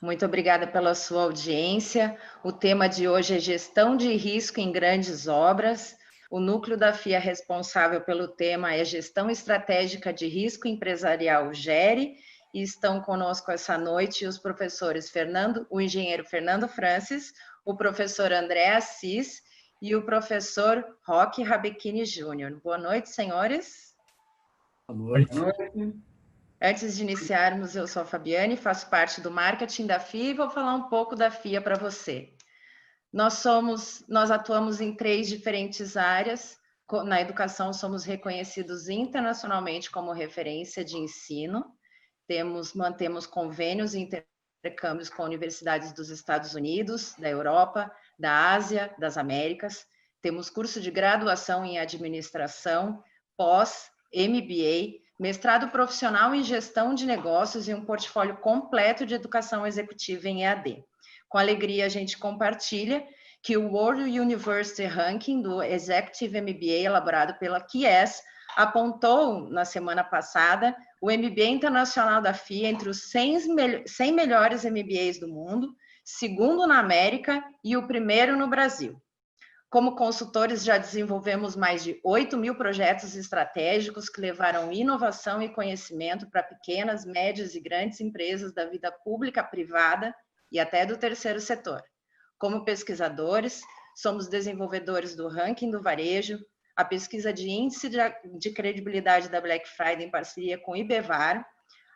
Muito obrigada pela sua audiência. O tema de hoje é gestão de risco em grandes obras. O núcleo da FIA responsável pelo tema é Gestão Estratégica de Risco Empresarial, GERE, e estão conosco essa noite os professores o engenheiro Fernando Francis, o professor André Assis e o professor Roque Rabechini Júnior. Boa noite, senhores. Boa noite. Antes de iniciarmos, eu sou a Fabiane, faço parte do marketing da FIA e vou falar um pouco da FIA para você. Nós atuamos em 3 diferentes áreas. Na educação, somos reconhecidos internacionalmente como referência de ensino. Mantemos convênios e intercâmbios com universidades dos Estados Unidos, da Europa, da Ásia, das Américas. Temos curso de graduação em administração, pós, MBA, mestrado profissional em gestão de negócios e um portfólio completo de educação executiva em EAD. Com alegria, a gente compartilha que o World University Ranking do Executive MBA, elaborado pela QS, apontou na semana passada o MBA internacional da FIA entre os 100 melhores MBAs do mundo, segundo na América e o primeiro no Brasil. Como consultores, já desenvolvemos mais de 8.000 projetos estratégicos que levaram inovação e conhecimento para pequenas, médias e grandes empresas da vida pública, privada e até do terceiro setor. Como pesquisadores, somos desenvolvedores do ranking do varejo, a pesquisa de índice de credibilidade da Black Friday em parceria com o IBEVAR,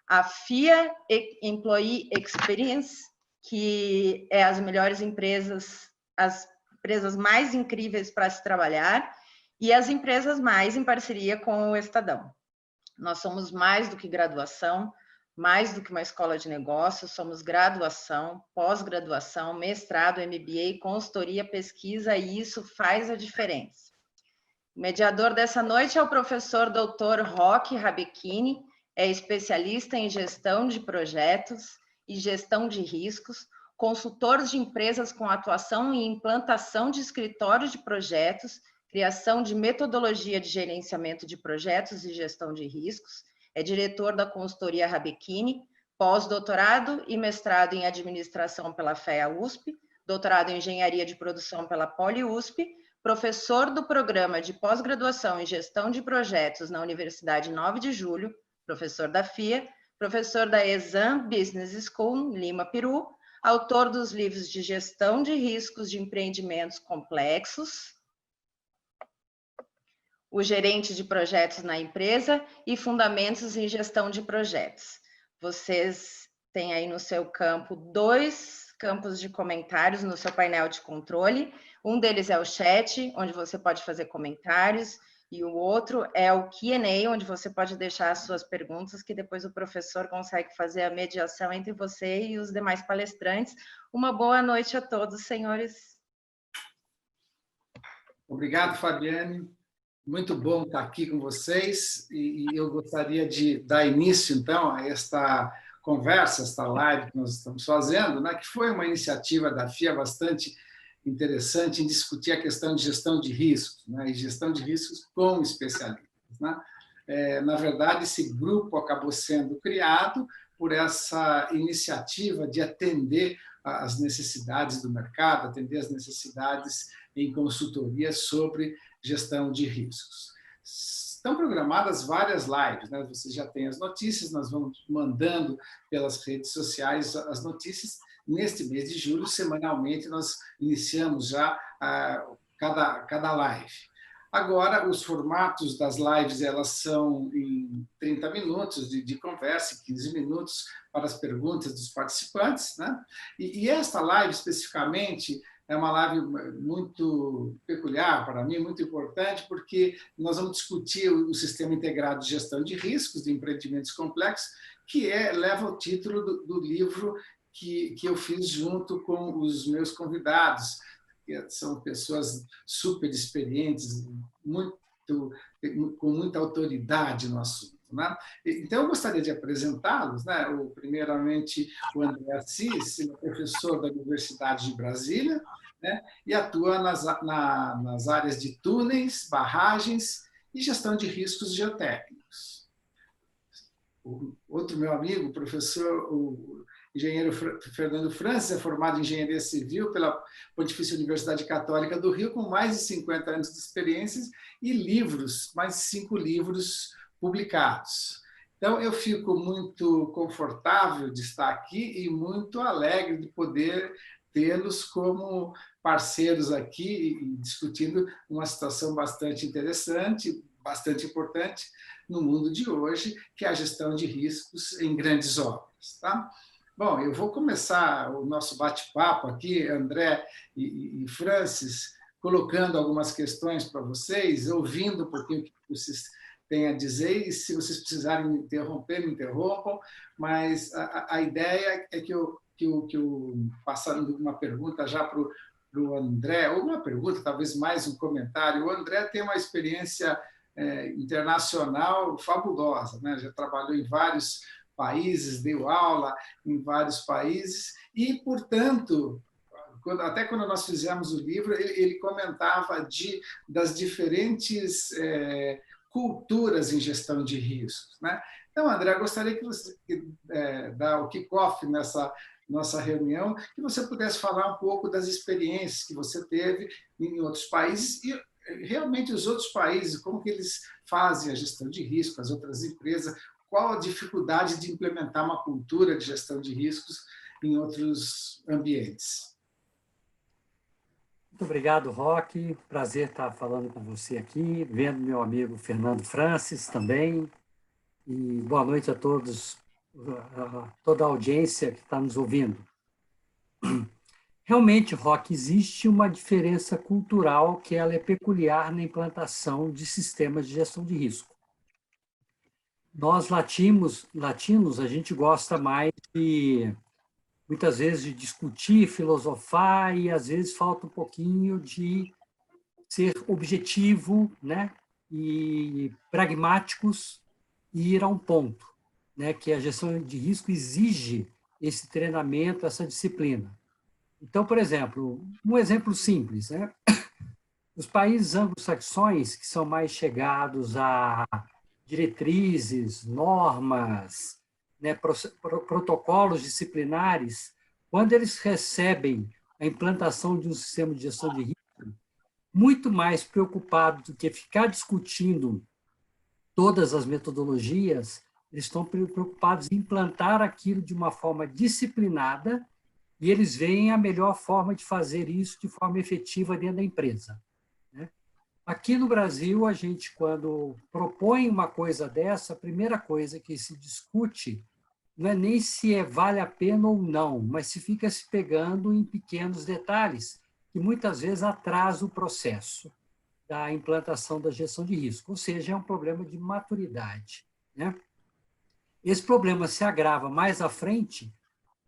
a FIA Employee Experience, que é as melhores empresas, as empresas mais incríveis para se trabalhar, e as empresas mais em parceria com o Estadão. Nós somos mais do que graduação, mais do que uma escola de negócios, somos graduação, pós-graduação, mestrado, MBA, consultoria, pesquisa, e isso faz a diferença. O mediador dessa noite é o professor Dr. Roque Rabechini, é especialista em gestão de projetos e gestão de riscos, consultor de empresas com atuação em implantação de escritórios de projetos, criação de metodologia de gerenciamento de projetos e gestão de riscos, é diretor da consultoria Rabechini, pós-doutorado e mestrado em administração pela FEA-USP, doutorado em engenharia de produção pela Poli-USP, professor do programa de pós-graduação em gestão de projetos na Universidade 9 de Julho, professor da FIA, professor da Exam Business School, Lima, Peru, autor dos livros de gestão de riscos de empreendimentos complexos, o gerente de projetos na empresa e fundamentos em gestão de projetos. Vocês têm aí no seu campo 2 campos de comentários no seu painel de controle. Um deles é o chat, onde você pode fazer comentários, e o outro é o Q&A, onde você pode deixar as suas perguntas, que depois o professor consegue fazer a mediação entre você e os demais palestrantes. Uma boa noite a todos, senhores. Obrigado, Fabiane. Muito bom estar aqui com vocês, e eu gostaria de dar início, então, a esta conversa, esta live que nós estamos fazendo, né, que foi uma iniciativa da FIA bastante interessante em discutir a questão de gestão de riscos, né, e gestão de riscos com especialistas, né? Na verdade, esse grupo acabou sendo criado por essa iniciativa de atender às necessidades do mercado, atender às necessidades em consultoria sobre gestão de riscos. Estão programadas várias lives, né? Vocês já têm as notícias, nós vamos mandando pelas redes sociais as notícias. Neste mês de julho, semanalmente, nós iniciamos já cada live. Agora, os formatos das lives, elas são em 30 minutos de conversa, 15 minutos para as perguntas dos participantes, né? E esta live, especificamente, é uma live muito peculiar para mim, muito importante, porque nós vamos discutir o sistema integrado de gestão de riscos de empreendimentos complexos, que leva o título do livro que eu fiz junto com os meus convidados, que são pessoas super experientes, com muita autoridade no assunto, né? Então, eu gostaria de apresentá-los, né? Primeiramente, o André Assis, professor da Universidade de Brasília, né? E atua nas áreas de túneis, barragens e gestão de riscos geotécnicos. O outro meu amigo, o professor engenheiro Fernando Francis, é formado em Engenharia Civil pela Pontifícia Universidade Católica do Rio, com mais de 50 anos de experiências e livros, mais de 5 livros publicados. Então, eu fico muito confortável de estar aqui e muito alegre de poder tê-los como parceiros aqui, discutindo uma situação bastante interessante, bastante importante no mundo de hoje, que é a gestão de riscos em grandes obras. Tá? Bom, eu vou começar o nosso bate-papo aqui, André e Francis, colocando algumas questões para vocês, ouvindo um pouquinho o que vocês têm a dizer, e se vocês precisarem me interromper, me interrompam, mas a ideia é que eu passando uma pergunta já para o André, ou uma pergunta, talvez mais um comentário. O André tem uma experiência internacional fabulosa, né? Já trabalhou em vários países, deu aula em vários países e, portanto, até quando nós fizemos o livro, ele comentava das diferentes culturas em gestão de riscos, né? Então, André, eu gostaria que você dá o kick-off nessa nossa reunião, que você pudesse falar um pouco das experiências que você teve em outros países e realmente os outros países, como que eles fazem a gestão de risco, as outras empresas, qual a dificuldade de implementar uma cultura de gestão de riscos em outros ambientes. Muito obrigado, Roque. Prazer estar falando com você aqui, vendo meu amigo Fernando Francis também. E boa noite a todos, a toda a audiência que está nos ouvindo. Realmente, Roque, existe uma diferença cultural que ela é peculiar na implantação de sistemas de gestão de risco. Nós, latinos, a gente gosta mais muitas vezes, de discutir, filosofar, e às vezes falta um pouquinho de ser objetivo, né, e pragmáticos e ir a um ponto, né, que a gestão de risco exige esse treinamento, essa disciplina. Então, por exemplo, um exemplo simples, né? Os países anglo-saxões, que são mais chegados a diretrizes, normas, né, protocolos disciplinares, quando eles recebem a implantação de um sistema de gestão de risco, muito mais preocupados do que ficar discutindo todas as metodologias, eles estão preocupados em implantar aquilo de uma forma disciplinada e eles veem a melhor forma de fazer isso de forma efetiva dentro da empresa. Aqui no Brasil, a gente, quando propõe uma coisa dessa, a primeira coisa que se discute não é nem se vale a pena ou não, mas se fica se pegando em pequenos detalhes, que muitas vezes atrasa o processo da implantação da gestão de risco, ou seja, é um problema de maturidade, né? Esse problema se agrava mais à frente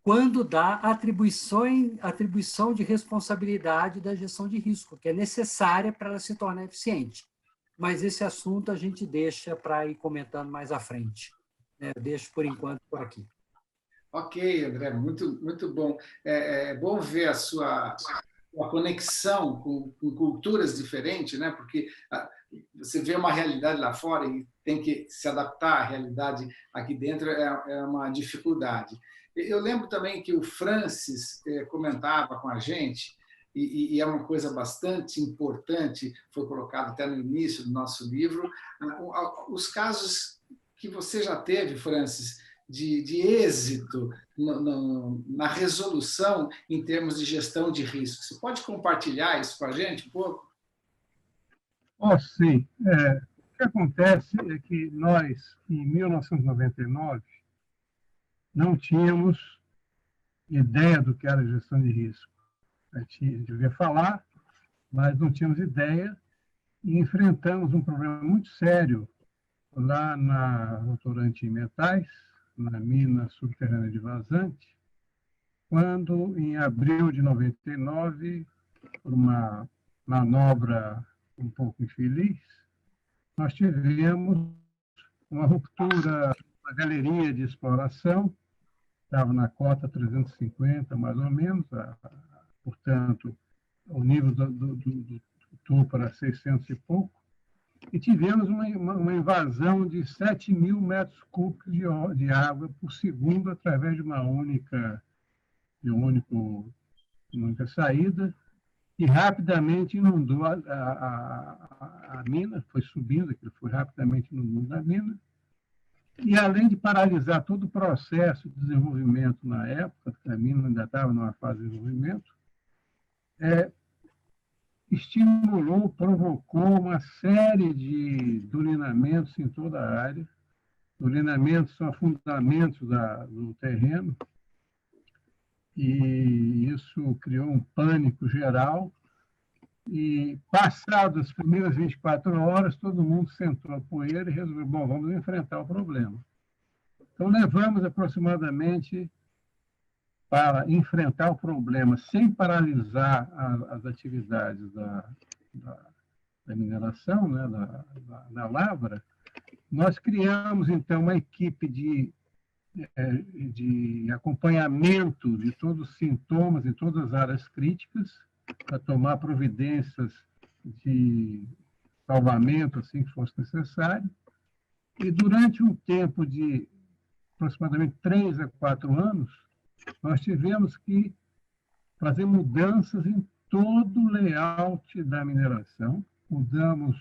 quando dá atribuição de responsabilidade da gestão de risco, que é necessária para ela se tornar eficiente. Mas esse assunto a gente deixa para ir comentando mais à frente. Eu deixo, por enquanto, por aqui. Ok, André, muito, muito bom. É bom ver a sua conexão com culturas diferentes, né? Porque você vê uma realidade lá fora e tem que se adaptar à realidade aqui dentro, é uma dificuldade. Eu lembro também que o Francis comentava com a gente, e é uma coisa bastante importante, foi colocado até no início do nosso livro, os casos que você já teve, Francis, de êxito na resolução em termos de gestão de risco. Você pode compartilhar isso com a gente um pouco? Sim. O que acontece é que nós, em 1999, não tínhamos ideia do que era gestão de risco. A gente devia falar, mas não tínhamos ideia e enfrentamos um problema muito sério lá na Votorantim Metais, na mina subterrânea de Vazante, quando, em abril de 99, por uma manobra um pouco infeliz, nós tivemos uma ruptura na galeria de exploração, estava na cota 350, mais ou menos, portanto, o nível do topo era 600 e pouco, e tivemos uma invasão de 7.000 metros cúbicos de água por segundo através de uma única saída, e rapidamente inundou a mina, foi subindo, aquilo foi rapidamente inundando a mina, e além de paralisar todo o processo de desenvolvimento na época, porque a mina ainda estava numa fase de desenvolvimento, estimulou, provocou uma série de durinamentos em toda a área. Durinamentos são afundamentos do terreno, e isso criou um pânico geral. E, passadas as primeiras 24 horas, todo mundo sentou a poeira e resolveu, bom, vamos enfrentar o problema. Então, levamos aproximadamente, para enfrentar o problema sem paralisar as atividades da mineração, né, da lavra, nós criamos, então, uma equipe de acompanhamento de todos os sintomas em todas as áreas críticas, para tomar providências de salvamento, assim que fosse necessário. E durante um tempo de aproximadamente 3 a 4 anos, nós tivemos que fazer mudanças em todo o layout da mineração. Mudamos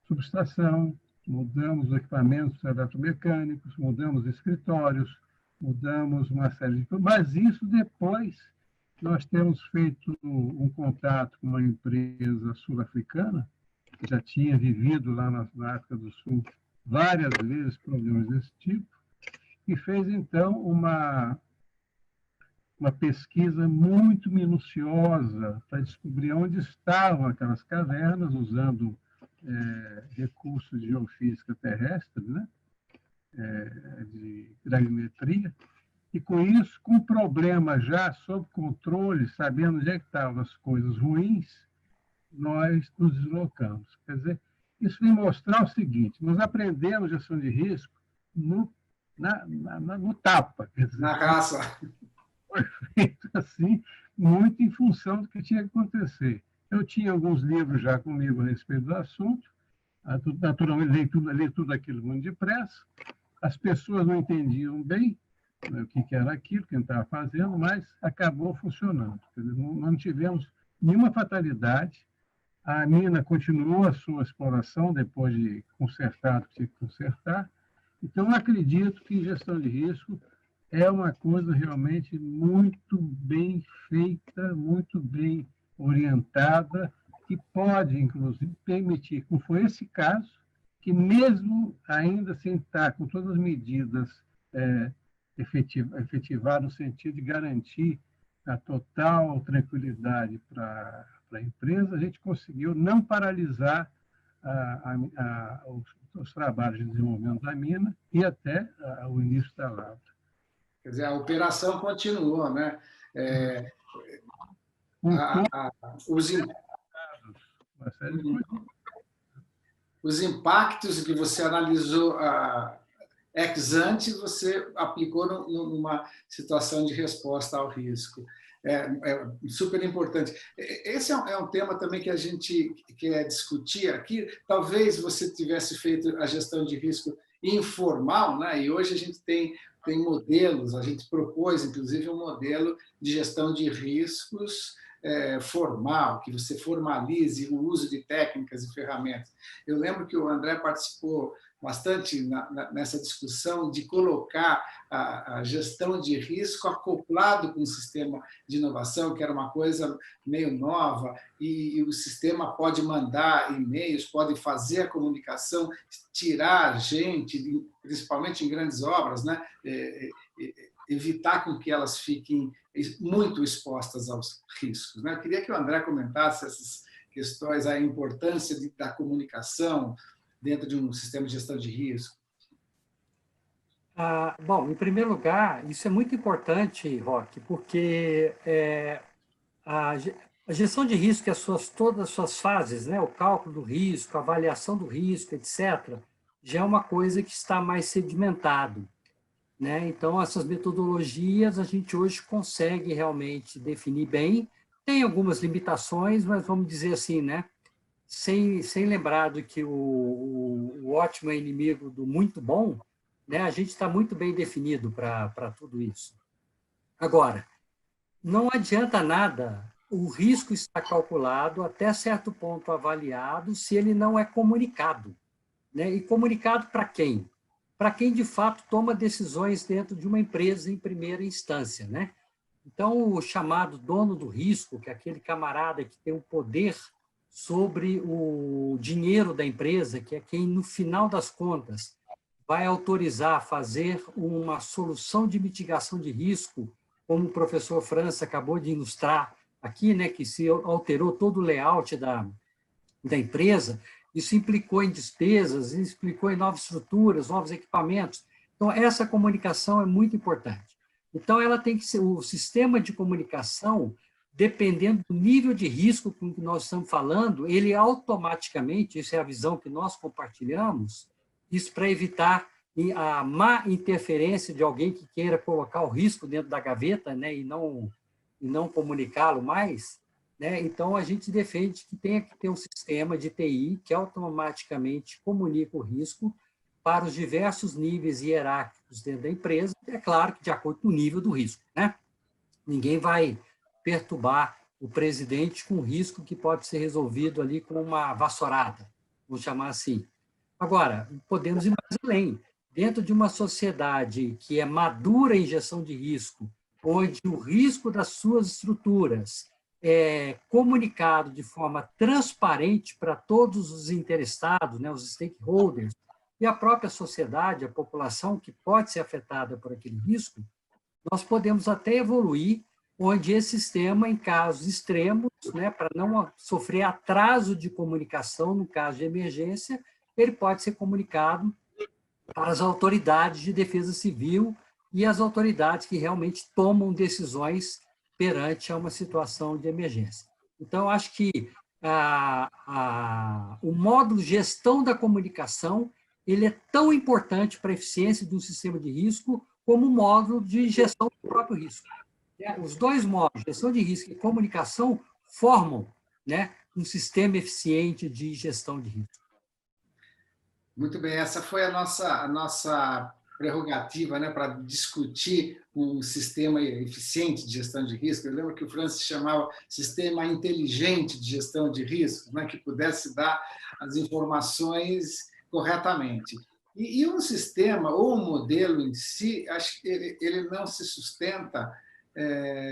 subestação, mudamos equipamentos eletromecânicos, mudamos escritórios, mudamos uma série de coisas. Mas isso depois nós temos feito um contato com uma empresa sul-africana, que já tinha vivido lá na África do Sul várias vezes problemas desse tipo, e fez, então, uma pesquisa muito minuciosa para descobrir onde estavam aquelas cavernas, usando recursos de geofísica terrestre, né? De gravimetria. E, com isso, com o problema já sob controle, sabendo onde é que estavam as coisas ruins, nós nos deslocamos. Quer dizer, isso vem mostrar o seguinte: nós aprendemos gestão de risco no tapa. Quer dizer, na raça. Foi feito assim, muito em função do que tinha que acontecer. Eu tinha alguns livros já comigo a respeito do assunto, naturalmente li tudo aquilo muito depressa, as pessoas não entendiam bem, né, o que era aquilo que a gente estava fazendo, mas acabou funcionando. Quer dizer, não tivemos nenhuma fatalidade. A mina continuou a sua exploração depois de consertar o que tinha que consertar. Então, eu acredito que gestão de risco é uma coisa realmente muito bem feita, muito bem orientada, que pode, inclusive, permitir, como foi esse caso, que mesmo ainda sem estar com todas as medidas efetivar no sentido de garantir a total tranquilidade para a empresa, a gente conseguiu não paralisar os trabalhos de desenvolvimento da mina e até o início da lavra. Quer dizer, a operação continuou, né? Os impactos que você analisou ex ante, você aplicou numa situação de resposta ao risco. É super importante. Esse é um tema também que a gente quer discutir aqui. Talvez você tivesse feito a gestão de risco informal, né? E hoje a gente tem modelos, a gente propôs, inclusive, um modelo de gestão de riscos formal, que você formalize o uso de técnicas e ferramentas. Eu lembro que o André participou bastante nessa discussão de colocar a gestão de risco acoplado com o sistema de inovação, que era uma coisa meio nova, e o sistema pode mandar e-mails, pode fazer a comunicação, tirar gente, principalmente em grandes obras, né? Evitar com que elas fiquem muito expostas aos riscos, né? Eu queria que o André comentasse essas questões, a importância da comunicação dentro de um sistema de gestão de risco. Bom, em primeiro lugar, isso é muito importante, Roque, porque a gestão de risco e todas as suas fases, né, o cálculo do risco, a avaliação do risco, etc., já é uma coisa que está mais sedimentado, né? Então, essas metodologias a gente hoje consegue realmente definir bem. Tem algumas limitações, mas vamos dizer assim, né? sem lembrar do que o ótimo é inimigo do muito bom, né, a gente está muito bem definido para tudo isso. Agora, não adianta nada, o risco está calculado, até certo ponto avaliado, se ele não é comunicado. Né? E comunicado para quem? Para quem, de fato, toma decisões dentro de uma empresa em primeira instância. Né? Então, o chamado dono do risco, que é aquele camarada que tem o poder sobre o dinheiro da empresa, que é quem, no final das contas, vai autorizar a fazer uma solução de mitigação de risco, como o professor França acabou de ilustrar aqui, né, que se alterou todo o layout da empresa, isso implicou em despesas, implicou em novas estruturas, novos equipamentos. Então, essa comunicação é muito importante. Então, ela tem que ser, o sistema de comunicação, dependendo do nível de risco com que nós estamos falando, ele automaticamente, isso é a visão que nós compartilhamos, isso para evitar a má interferência de alguém que queira colocar o risco dentro da gaveta, né, e não comunicá-lo mais, né? Então, a gente defende que tenha que ter um sistema de TI que automaticamente comunica o risco para os diversos níveis hierárquicos dentro da empresa, é claro que de acordo com o nível do risco. Né? Ninguém vai perturbar o presidente com risco que pode ser resolvido ali com uma vassourada, vamos chamar assim. Agora, podemos ir mais além. Dentro de uma sociedade que é madura em gestão de risco, onde o risco das suas estruturas é comunicado de forma transparente para todos os interessados, né, os stakeholders, e a própria sociedade, a população que pode ser afetada por aquele risco, nós podemos até evoluir onde esse sistema, em casos extremos, né, para não sofrer atraso de comunicação no caso de emergência, ele pode ser comunicado para as autoridades de defesa civil e as autoridades que realmente tomam decisões perante a uma situação de emergência. Então, acho que o módulo gestão da comunicação ele é tão importante para a eficiência de um sistema de risco como o módulo de gestão do próprio risco. Os dois módulos, gestão de risco e comunicação, formam, né, um sistema eficiente de gestão de risco. Muito bem, essa foi a nossa prerrogativa, né, para discutir um sistema eficiente de gestão de risco. Eu lembro que o Francis chamava sistema inteligente de gestão de risco, né, que pudesse dar as informações corretamente. E um sistema ou um modelo em si, acho que ele não se sustenta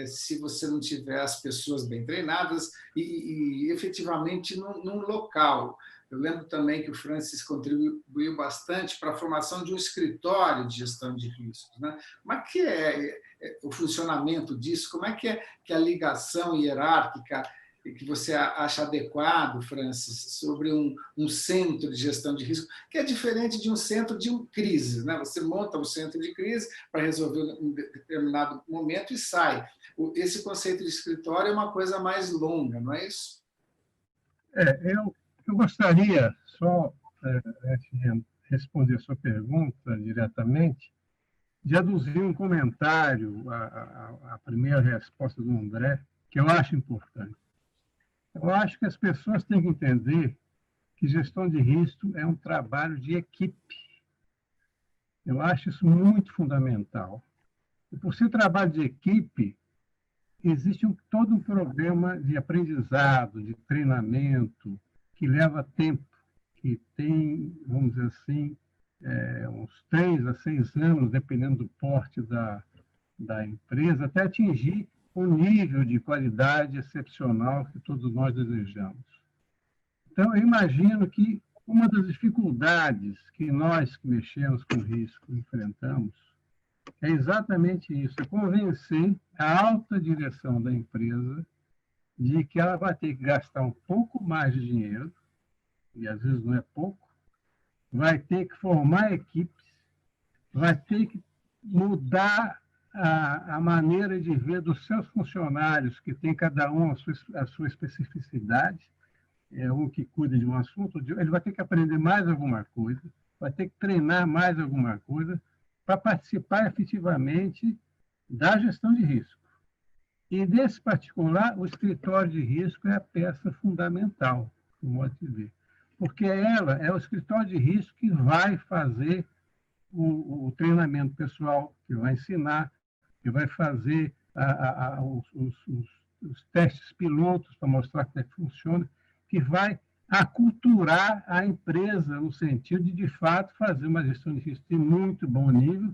se você não tiver as pessoas bem treinadas e efetivamente num local. Eu lembro também que o Francis contribuiu bastante para a formação de um escritório de gestão de riscos. Né? Como é que é o funcionamento disso? Como é que é a ligação hierárquica que você acha adequado, Francis, sobre um centro de gestão de risco, que é diferente de um centro de crise. Né? Você monta um centro de crise para resolver um determinado momento e sai. Esse conceito de escritório é uma coisa mais longa, não é isso? Eu gostaria, só antes de responder a sua pergunta diretamente, de aduzir um comentário à primeira resposta do André, que eu acho importante. Eu acho que as pessoas têm que entender que gestão de risco é um trabalho de equipe. Eu acho isso muito fundamental. E por ser trabalho de equipe, existe todo um problema de aprendizado, de treinamento, que leva tempo, que tem, vamos dizer assim, uns 3 a 6 anos, dependendo do porte da empresa, até atingir um nível de qualidade excepcional que todos nós desejamos. Então, eu imagino que uma das dificuldades que nós que mexemos com risco enfrentamos é exatamente isso, é convencer a alta direção da empresa de que ela vai ter que gastar um pouco mais de dinheiro, e às vezes não é pouco, vai ter que formar equipes, vai ter que mudar a maneira de ver dos seus funcionários, que tem cada um a sua especificidade, um que cuida de um assunto, ele vai ter que aprender mais alguma coisa, vai ter que treinar mais alguma coisa para participar efetivamente da gestão de risco. E, nesse particular, o escritório de risco é a peça fundamental. no modo de ver. Porque ela é o escritório de risco que vai fazer o treinamento pessoal, que vai ensinar, que vai fazer os testes pilotos para mostrar como é que funciona, que vai aculturar a empresa no sentido de fato, fazer uma gestão de risco de muito bom nível,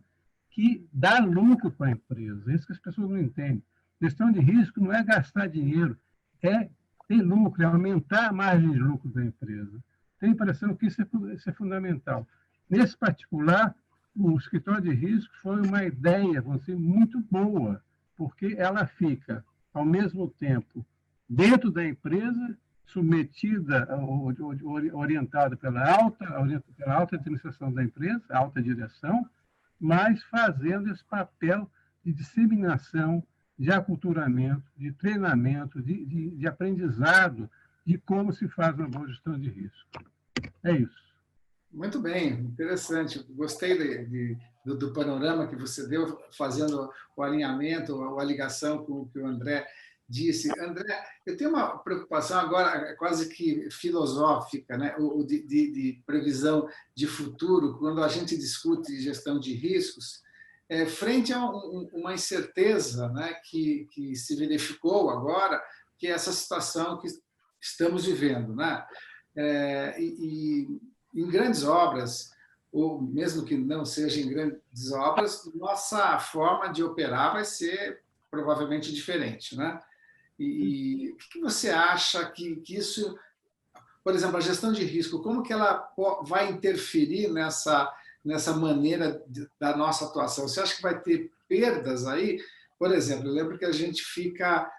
que dá lucro para a empresa. Isso que as pessoas não entendem. Gestão de risco não é gastar dinheiro, é ter lucro, é aumentar a margem de lucro da empresa. Tenho a impressão que isso é fundamental. Nesse particular, o escritório de risco foi uma ideia, vamos dizer, muito boa, porque ela fica, ao mesmo tempo, dentro da empresa, submetida, orientada pela alta administração da empresa, alta direção, mas fazendo esse papel de disseminação, de aculturamento, de treinamento, de aprendizado de como se faz uma boa gestão de risco. É isso. Muito bem, interessante. Gostei do panorama que você deu, fazendo o alinhamento, a ligação com o que o André disse. André, eu tenho uma preocupação agora quase que filosófica, né? de previsão de futuro, quando a gente discute gestão de riscos, frente a uma incerteza, né? que se verificou agora, que é essa situação que estamos vivendo, né? Em grandes obras, ou mesmo que não seja em grandes obras, nossa forma de operar vai ser provavelmente diferente, né? E o que você acha que isso, por exemplo, a gestão de risco, como que ela vai interferir nessa maneira da nossa atuação? Você acha que vai ter perdas aí? Por exemplo, eu lembro que a gente fica,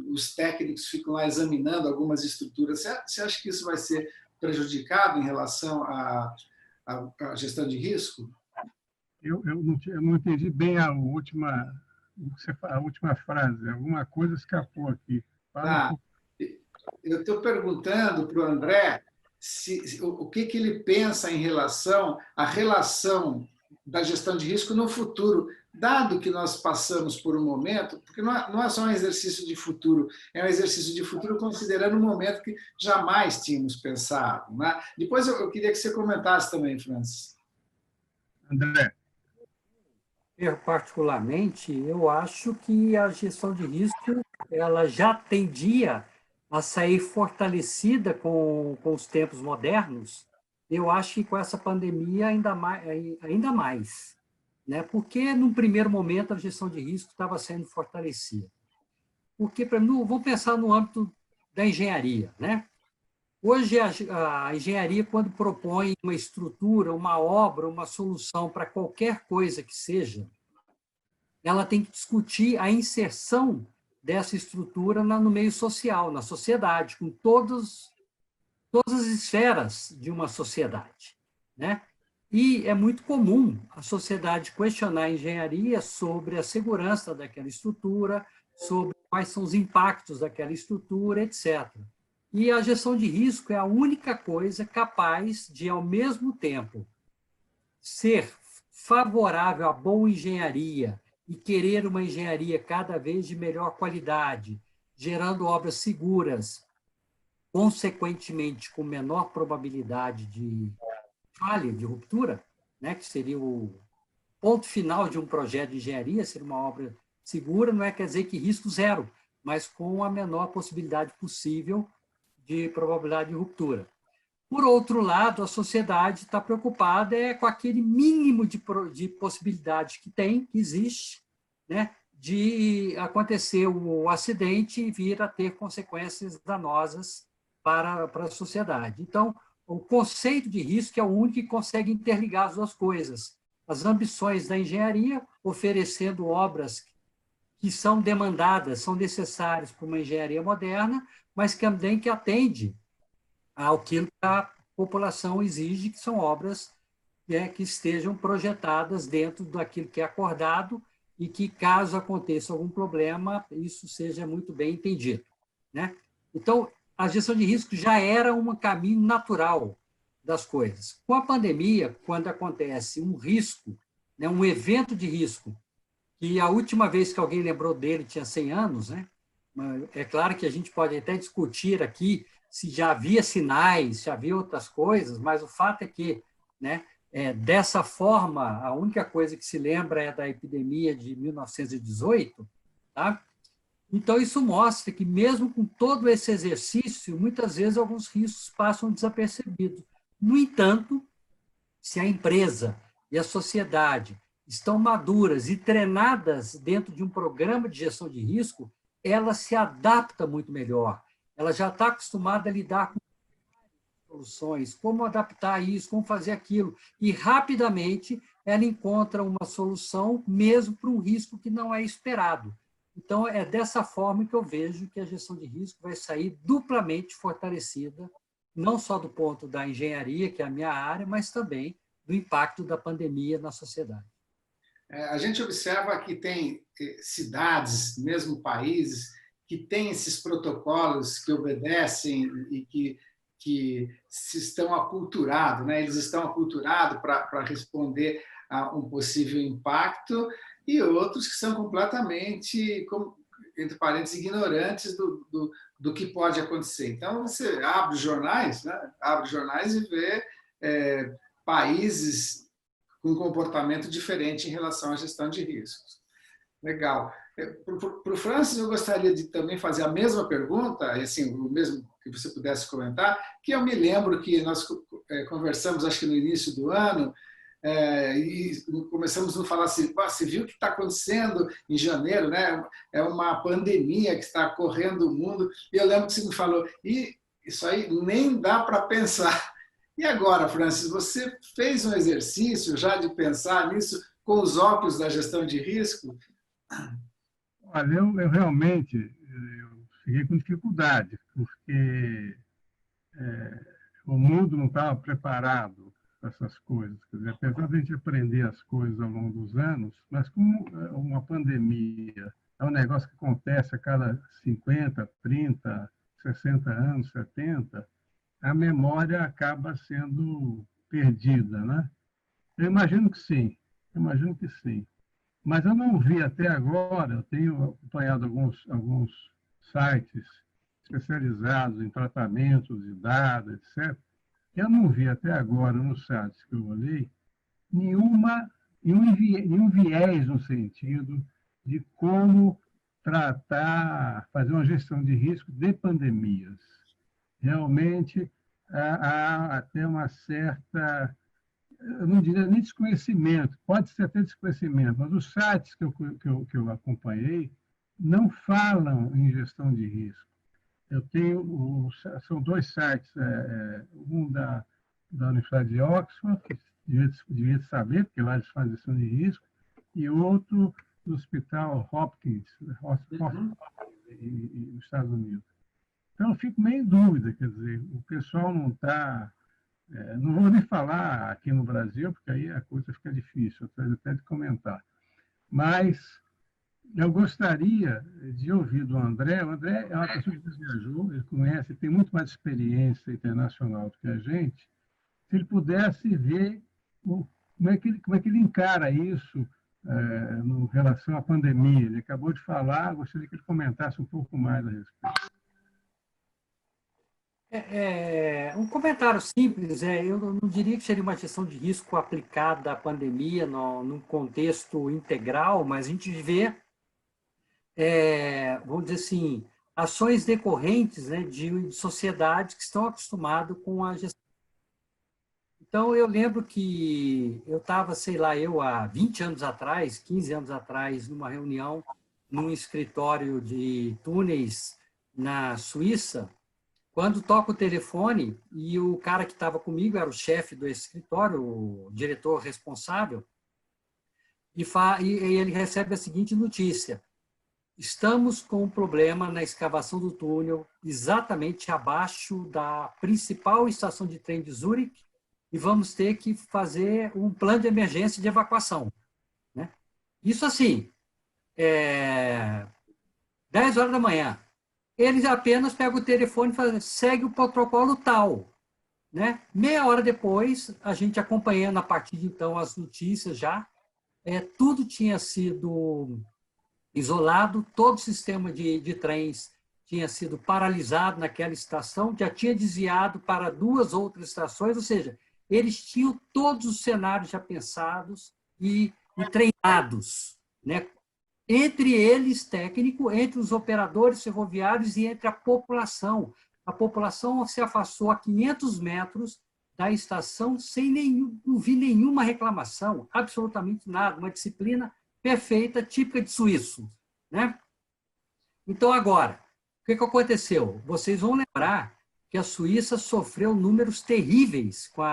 os técnicos ficam lá examinando algumas estruturas. Você acha que isso vai ser prejudicado em relação à gestão de risco? Eu não entendi bem a última frase. Alguma coisa escapou aqui. Tá. Eu estou perguntando para o André o que ele pensa em relação à relação da gestão de risco no futuro, dado que nós passamos por um momento, porque não é só um exercício de futuro, é um exercício de futuro considerando um momento que jamais tínhamos pensado, né? Depois eu queria que você comentasse também, Francis. André. Particularmente, eu acho que a gestão de risco ela já tendia a sair fortalecida com os tempos modernos. Eu acho que com essa pandemia ainda mais, né? Porque, num primeiro momento, a gestão de risco estava sendo fortalecida. Porque, vamos pensar no âmbito da engenharia, né? Hoje, a engenharia, quando propõe uma estrutura, uma obra, uma solução para qualquer coisa que seja, ela tem que discutir a inserção dessa estrutura no meio social, na sociedade, com todas as esferas de uma sociedade, né? E é muito comum a sociedade questionar a engenharia sobre a segurança daquela estrutura, sobre quais são os impactos daquela estrutura, etc. E a gestão de risco é a única coisa capaz de, ao mesmo tempo, ser favorável à boa engenharia e querer uma engenharia cada vez de melhor qualidade, gerando obras seguras, consequentemente com menor probabilidade de falha, de ruptura, né, que seria o ponto final de um projeto de engenharia, ser uma obra segura, não quer dizer que risco zero, mas com a menor possibilidade possível de probabilidade de ruptura. Por outro lado, a sociedade está preocupada com aquele mínimo de possibilidade que existe, né, de acontecer o acidente e vir a ter consequências danosas para a sociedade. Então, o conceito de risco é o único que consegue interligar as duas coisas. As ambições da engenharia, oferecendo obras que são demandadas, são necessárias para uma engenharia moderna, mas que também que atende ao que a população exige, que são obras que estejam projetadas dentro daquilo que é acordado e que, caso aconteça algum problema, isso seja muito bem entendido, né? Então, a gestão de risco já era um caminho natural das coisas. Com a pandemia, quando acontece um risco, né, um evento de risco, que a última vez que alguém lembrou dele tinha 100 anos, né? É claro que a gente pode até discutir aqui se já havia sinais, se havia outras coisas, mas o fato é que, né, dessa forma, a única coisa que se lembra é da epidemia de 1918, tá? Então, isso mostra que, mesmo com todo esse exercício, muitas vezes alguns riscos passam desapercebidos. No entanto, se a empresa e a sociedade estão maduras e treinadas dentro de um programa de gestão de risco, ela se adapta muito melhor. Ela já está acostumada a lidar com soluções, como adaptar isso, como fazer aquilo. E, rapidamente, ela encontra uma solução, mesmo para um risco que não é esperado. Então, é dessa forma que eu vejo que a gestão de risco vai sair duplamente fortalecida, não só do ponto da engenharia, que é a minha área, mas também do impacto da pandemia na sociedade. A gente observa que tem cidades, mesmo países, que têm esses protocolos que obedecem e que se estão aculturados, né? Eles estão aculturados para responder a um possível impacto, e outros que são completamente, entre parênteses, ignorantes do que pode acontecer. Então, você abre os jornais, né? Abre os jornais e vê países com comportamento diferente em relação à gestão de riscos. Legal. Para o Francis, eu gostaria de também fazer a mesma pergunta, assim, o mesmo que você pudesse comentar, que eu me lembro que nós conversamos, acho que no início do ano, e começamos a falar assim, você viu o que está acontecendo em janeiro, né? É uma pandemia que está correndo o mundo, e eu lembro que você me falou, e isso aí nem dá para pensar. E agora, Francis, você fez um exercício já de pensar nisso com os óculos da gestão de risco? Olha, eu realmente fiquei com dificuldade, porque o mundo não estava preparado para essas coisas. Quer dizer, apesar de a gente aprender as coisas ao longo dos anos, mas como uma pandemia é um negócio que acontece a cada 50, 30, 60 anos, 70, a memória acaba sendo perdida, né? Eu imagino que sim, Mas eu não vi até agora, eu tenho acompanhado alguns sites especializados em tratamentos de dados, etc. Eu não vi até agora, nos sites que eu olhei, nenhum viés no sentido de como fazer uma gestão de risco de pandemias. Realmente, há até uma certa, eu não diria nem desconhecimento, pode ser até desconhecimento, mas os sites que eu acompanhei não falam em gestão de risco. São dois sites, um da Universidade de Oxford, que devia saber, porque lá eles fazem gestão de risco, e outro do Hospital Hopkins, nos Estados Unidos. Então, eu fico meio em dúvida, quer dizer, o pessoal não está... não vou nem falar aqui no Brasil, porque aí a coisa fica difícil, até de comentar. Mas eu gostaria de ouvir do André. O André é uma pessoa que viajou, ele conhece, tem muito mais experiência internacional do que a gente. Se ele pudesse ver como é que ele encara isso em relação à pandemia. Ele acabou de falar, gostaria que ele comentasse um pouco mais a respeito. Um comentário simples, eu não diria que seria uma gestão de risco aplicada à pandemia num contexto integral, mas a gente vê, vamos dizer assim, ações decorrentes, né, de sociedades que estão acostumadas com a gestão. Então, eu lembro que eu estava, há 20 anos atrás, 15 anos atrás, numa reunião, num escritório de túneis na Suíça, quando toca o telefone e o cara que estava comigo era o chefe do escritório, o diretor responsável, e ele recebe a seguinte notícia: estamos com um problema na escavação do túnel, exatamente abaixo da principal estação de trem de Zurique, e vamos ter que fazer um plano de emergência de evacuação. Né? Isso assim, 10 horas da manhã. Eles apenas pegam o telefone e fazem, segue o protocolo tal. Né? Meia hora depois, a gente acompanhando a partir de então as notícias já, tudo tinha sido isolado, todo o sistema de trens tinha sido paralisado naquela estação, já tinha desviado para 2 outras estações, ou seja, eles tinham todos os cenários já pensados e treinados, né? Entre eles, técnico, entre os operadores ferroviários e entre a população. A população se afastou a 500 metros da estação sem não vi nenhuma reclamação, absolutamente nada, uma disciplina perfeita, típica de suíço, né? Então, agora, o que aconteceu? Vocês vão lembrar que a Suíça sofreu números terríveis com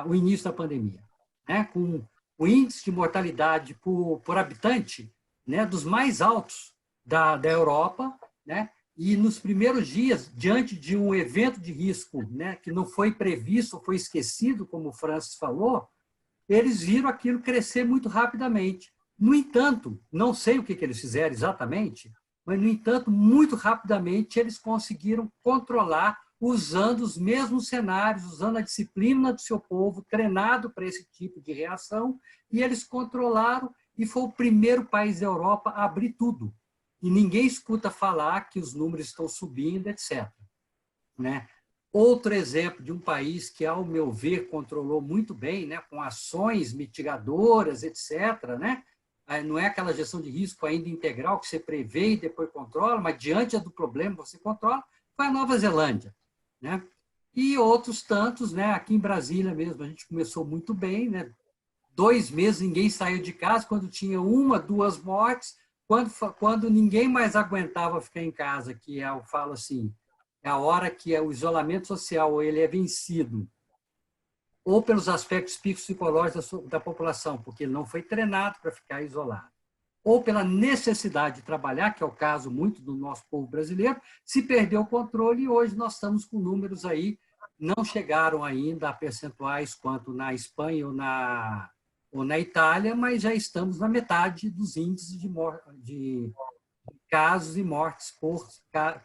o início da pandemia, né? Com o índice de mortalidade por habitante, né, dos mais altos da Europa, né? E nos primeiros dias, diante de um evento de risco, né, que não foi previsto, foi esquecido, como o Francis falou, eles viram aquilo crescer muito rapidamente. No entanto, não sei o que eles fizeram exatamente, mas, no entanto, muito rapidamente eles conseguiram controlar usando os mesmos cenários, usando a disciplina do seu povo, treinado para esse tipo de reação, e eles controlaram, e foi o primeiro país da Europa a abrir tudo. E ninguém escuta falar que os números estão subindo, etc. Né? Outro exemplo de um país que, ao meu ver, controlou muito bem, né, com ações mitigadoras, etc., né? Não é aquela gestão de risco ainda integral que você prevê e depois controla, mas diante do problema você controla, foi a Nova Zelândia. Né? E outros tantos, né? Aqui em Brasília mesmo, a gente começou muito bem, né? 2 meses ninguém saiu de casa, quando tinha 1, 2 mortes, quando ninguém mais aguentava ficar em casa, que eu falo assim, é a hora que o isolamento social ele é vencido, ou pelos aspectos psicológicos da população, porque ele não foi treinado para ficar isolado, ou pela necessidade de trabalhar, que é o caso muito do nosso povo brasileiro, se perdeu o controle e hoje nós estamos com números aí, não chegaram ainda a percentuais quanto na Espanha ou na Itália, mas já estamos na metade dos índices de casos e mortes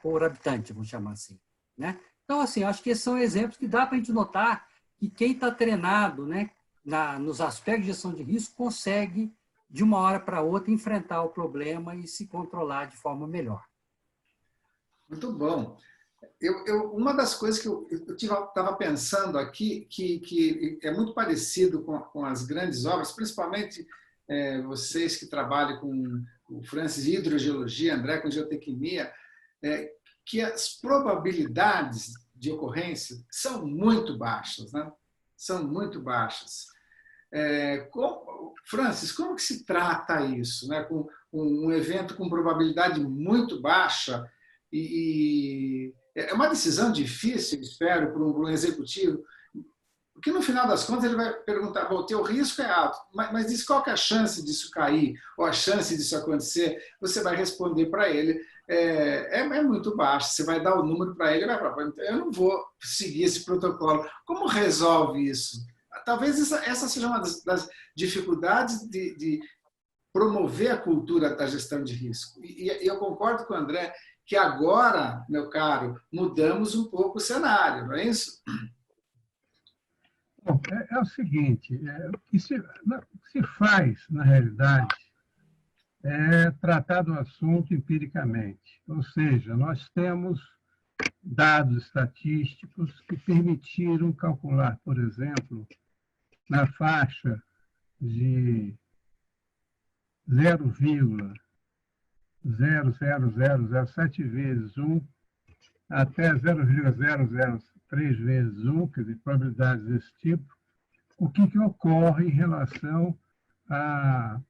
por habitante, vamos chamar assim. Né? Então, assim, acho que esses são exemplos que dá para a gente notar que quem está treinado, né, nos aspectos de gestão de risco consegue, de uma hora para outra, enfrentar o problema e se controlar de forma melhor. Muito bom. Uma das coisas que eu estava pensando aqui, que é muito parecido com as grandes obras, principalmente vocês que trabalham com o Francis de hidrogeologia, André com geotecnia, que as probabilidades de ocorrência são muito baixas, né? São muito baixas. Francis, como que se trata isso, né? Com um evento com probabilidade muito baixa e é uma decisão difícil, espero, para um executivo, porque no final das contas ele vai perguntar, bom, o teu risco é alto, mas diz qual que é a chance disso cair, ou a chance disso acontecer, você vai responder para ele, é muito baixo, você vai dar o número para ele, eu não vou seguir esse protocolo. Como resolve isso? Talvez essa seja uma das dificuldades de promover a cultura da gestão de risco. E eu concordo com o André que agora, meu caro, mudamos um pouco o cenário, não é isso? Bom, é o seguinte, o que se faz, na realidade, é tratar do assunto empiricamente. Ou seja, nós temos dados estatísticos que permitiram calcular, por exemplo, na faixa de 0,00007 vezes 1 até 0,003 vezes 1, quer dizer, probabilidades desse tipo, o que ocorre em relação a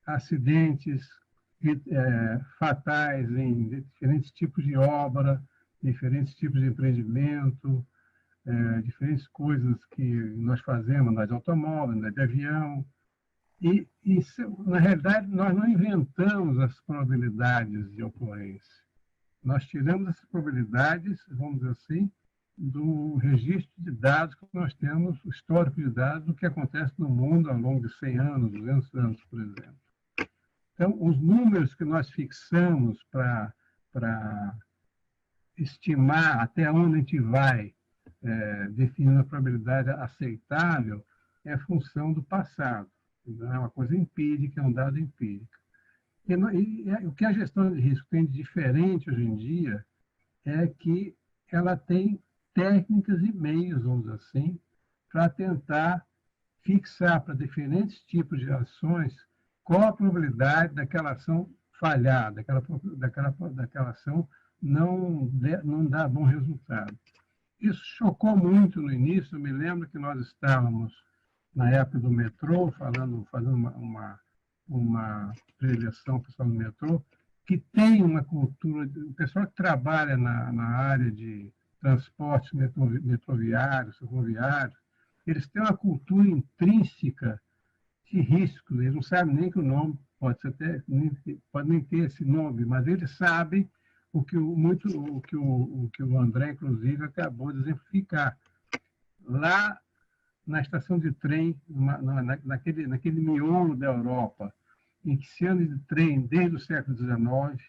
acidentes fatais em diferentes tipos de obra, diferentes tipos de empreendimento, diferentes coisas que nós fazemos, andar de automóvel, andar de avião. E, na realidade, nós não inventamos as probabilidades de ocorrência. Nós tiramos essas probabilidades, vamos dizer assim, do registro de dados que nós temos, o histórico de dados do que acontece no mundo ao longo de 100 anos, 200 anos, por exemplo. Então, os números que nós fixamos para estimar até onde a gente vai, definindo a probabilidade aceitável, é função do passado. Não é uma coisa empírica, é um dado empírico. E o que a gestão de risco tem de diferente hoje em dia é que ela tem técnicas e meios, vamos dizer assim, para tentar fixar para diferentes tipos de ações qual a probabilidade daquela ação falhar, daquela ação não dar bom resultado. Isso chocou muito no início. Eu me lembro que nós estávamos, na época do metrô, fazendo uma preleção pessoal do metrô, que tem uma cultura, o pessoal que trabalha na área de transportes metroviários, ferroviários, eles têm uma cultura intrínseca de risco. Eles não sabem nem que o nome pode nem ter esse nome, mas eles sabem o que o André, inclusive, acabou de exemplificar. Lá na estação de trem, naquele miolo da Europa, em que se anda de trem desde o século XIX,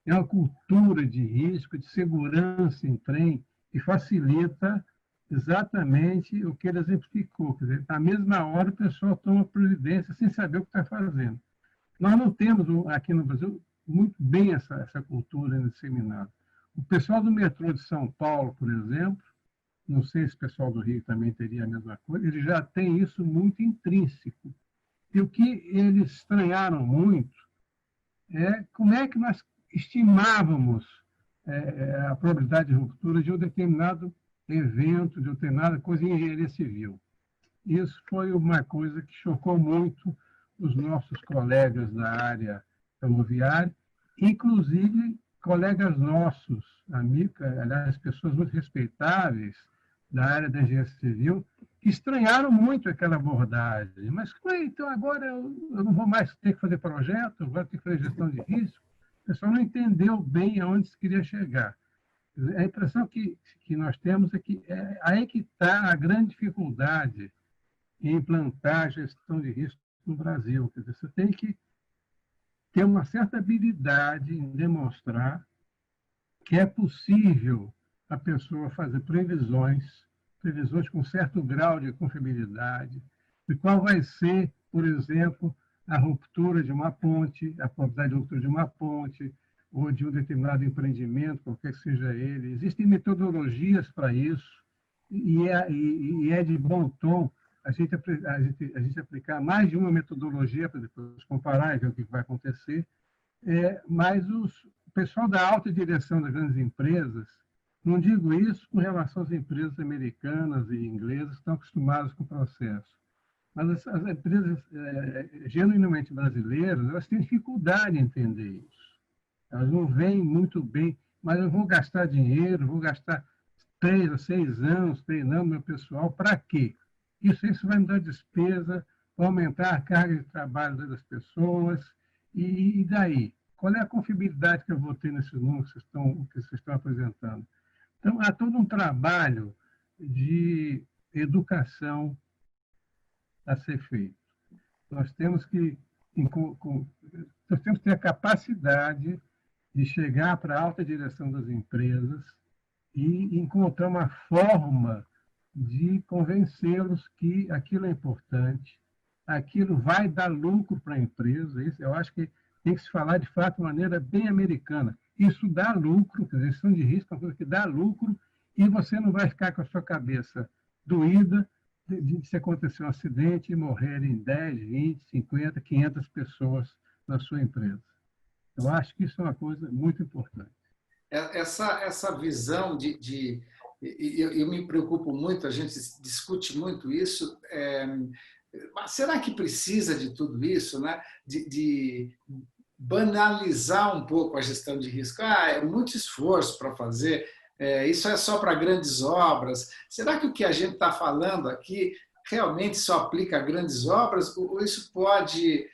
é uma cultura de risco, de segurança em trem, que facilita exatamente o que ele exemplificou. Quer dizer, na mesma hora, o pessoal toma providência sem saber o que está fazendo. Nós não temos aqui no Brasil muito bem essa cultura disseminada. O pessoal do metrô de São Paulo, por exemplo, não sei se o pessoal do Rio também teria a mesma coisa, ele já tem isso muito intrínseco. E o que eles estranharam muito é como é que nós estimávamos a probabilidade de ruptura de um determinado evento, de determinada coisa em engenharia civil. Isso foi uma coisa que chocou muito os nossos colegas da área ferroviária, inclusive colegas nossos, amigos, aliás, pessoas muito respeitáveis da área da engenharia civil, que estranharam muito aquela abordagem. Mas, então, agora eu não vou mais ter que fazer projeto, agora ter que fazer gestão de risco. O pessoal não entendeu bem aonde se queria chegar. A impressão que nós temos é que aí que está a grande dificuldade em implantar a gestão de risco no Brasil. Quer dizer, você tem que ter uma certa habilidade em demonstrar que é possível a pessoa fazer previsões com certo grau de confiabilidade, de qual vai ser, por exemplo, a ruptura de uma ponte, a probabilidade de ruptura de uma ponte, ou de um determinado empreendimento, qualquer que seja ele. Existem metodologias para isso, e é de bom tom a gente aplicar mais de uma metodologia para depois comparar e ver o que vai acontecer. Mas o pessoal da alta direção das grandes empresas, não digo isso com relação às empresas americanas e inglesas que estão acostumadas com o processo, mas as empresas genuinamente brasileiras, elas têm dificuldade em entender isso. Elas não veem muito bem, mas eu vou gastar dinheiro, vou gastar 3 a 6 anos treinando meu pessoal, para quê? Isso vai me dar despesa, vai aumentar a carga de trabalho das pessoas, e daí? Qual é a confiabilidade que eu vou ter nesses números que vocês estão apresentando? Então, há todo um trabalho de educação a ser feito. Nós temos que ter a capacidade de chegar para a alta direção das empresas e encontrar uma forma de convencê-los que aquilo é importante, aquilo vai dar lucro para a empresa. Isso eu acho que tem que se falar, de fato, de maneira bem americana. Isso dá lucro, quer dizer, gestão de risco é uma coisa que dá lucro, e você não vai ficar com a sua cabeça doída de se acontecer um acidente e morrerem 10, 20, 50, 500 pessoas na sua empresa. Eu acho que isso é uma coisa muito importante. Essa visão eu me preocupo muito, a gente discute muito isso, mas será que precisa de tudo isso, né? De banalizar um pouco a gestão de risco? É muito esforço para fazer, isso é só para grandes obras. Será que o que a gente está falando aqui realmente só aplica a grandes obras, ou isso pode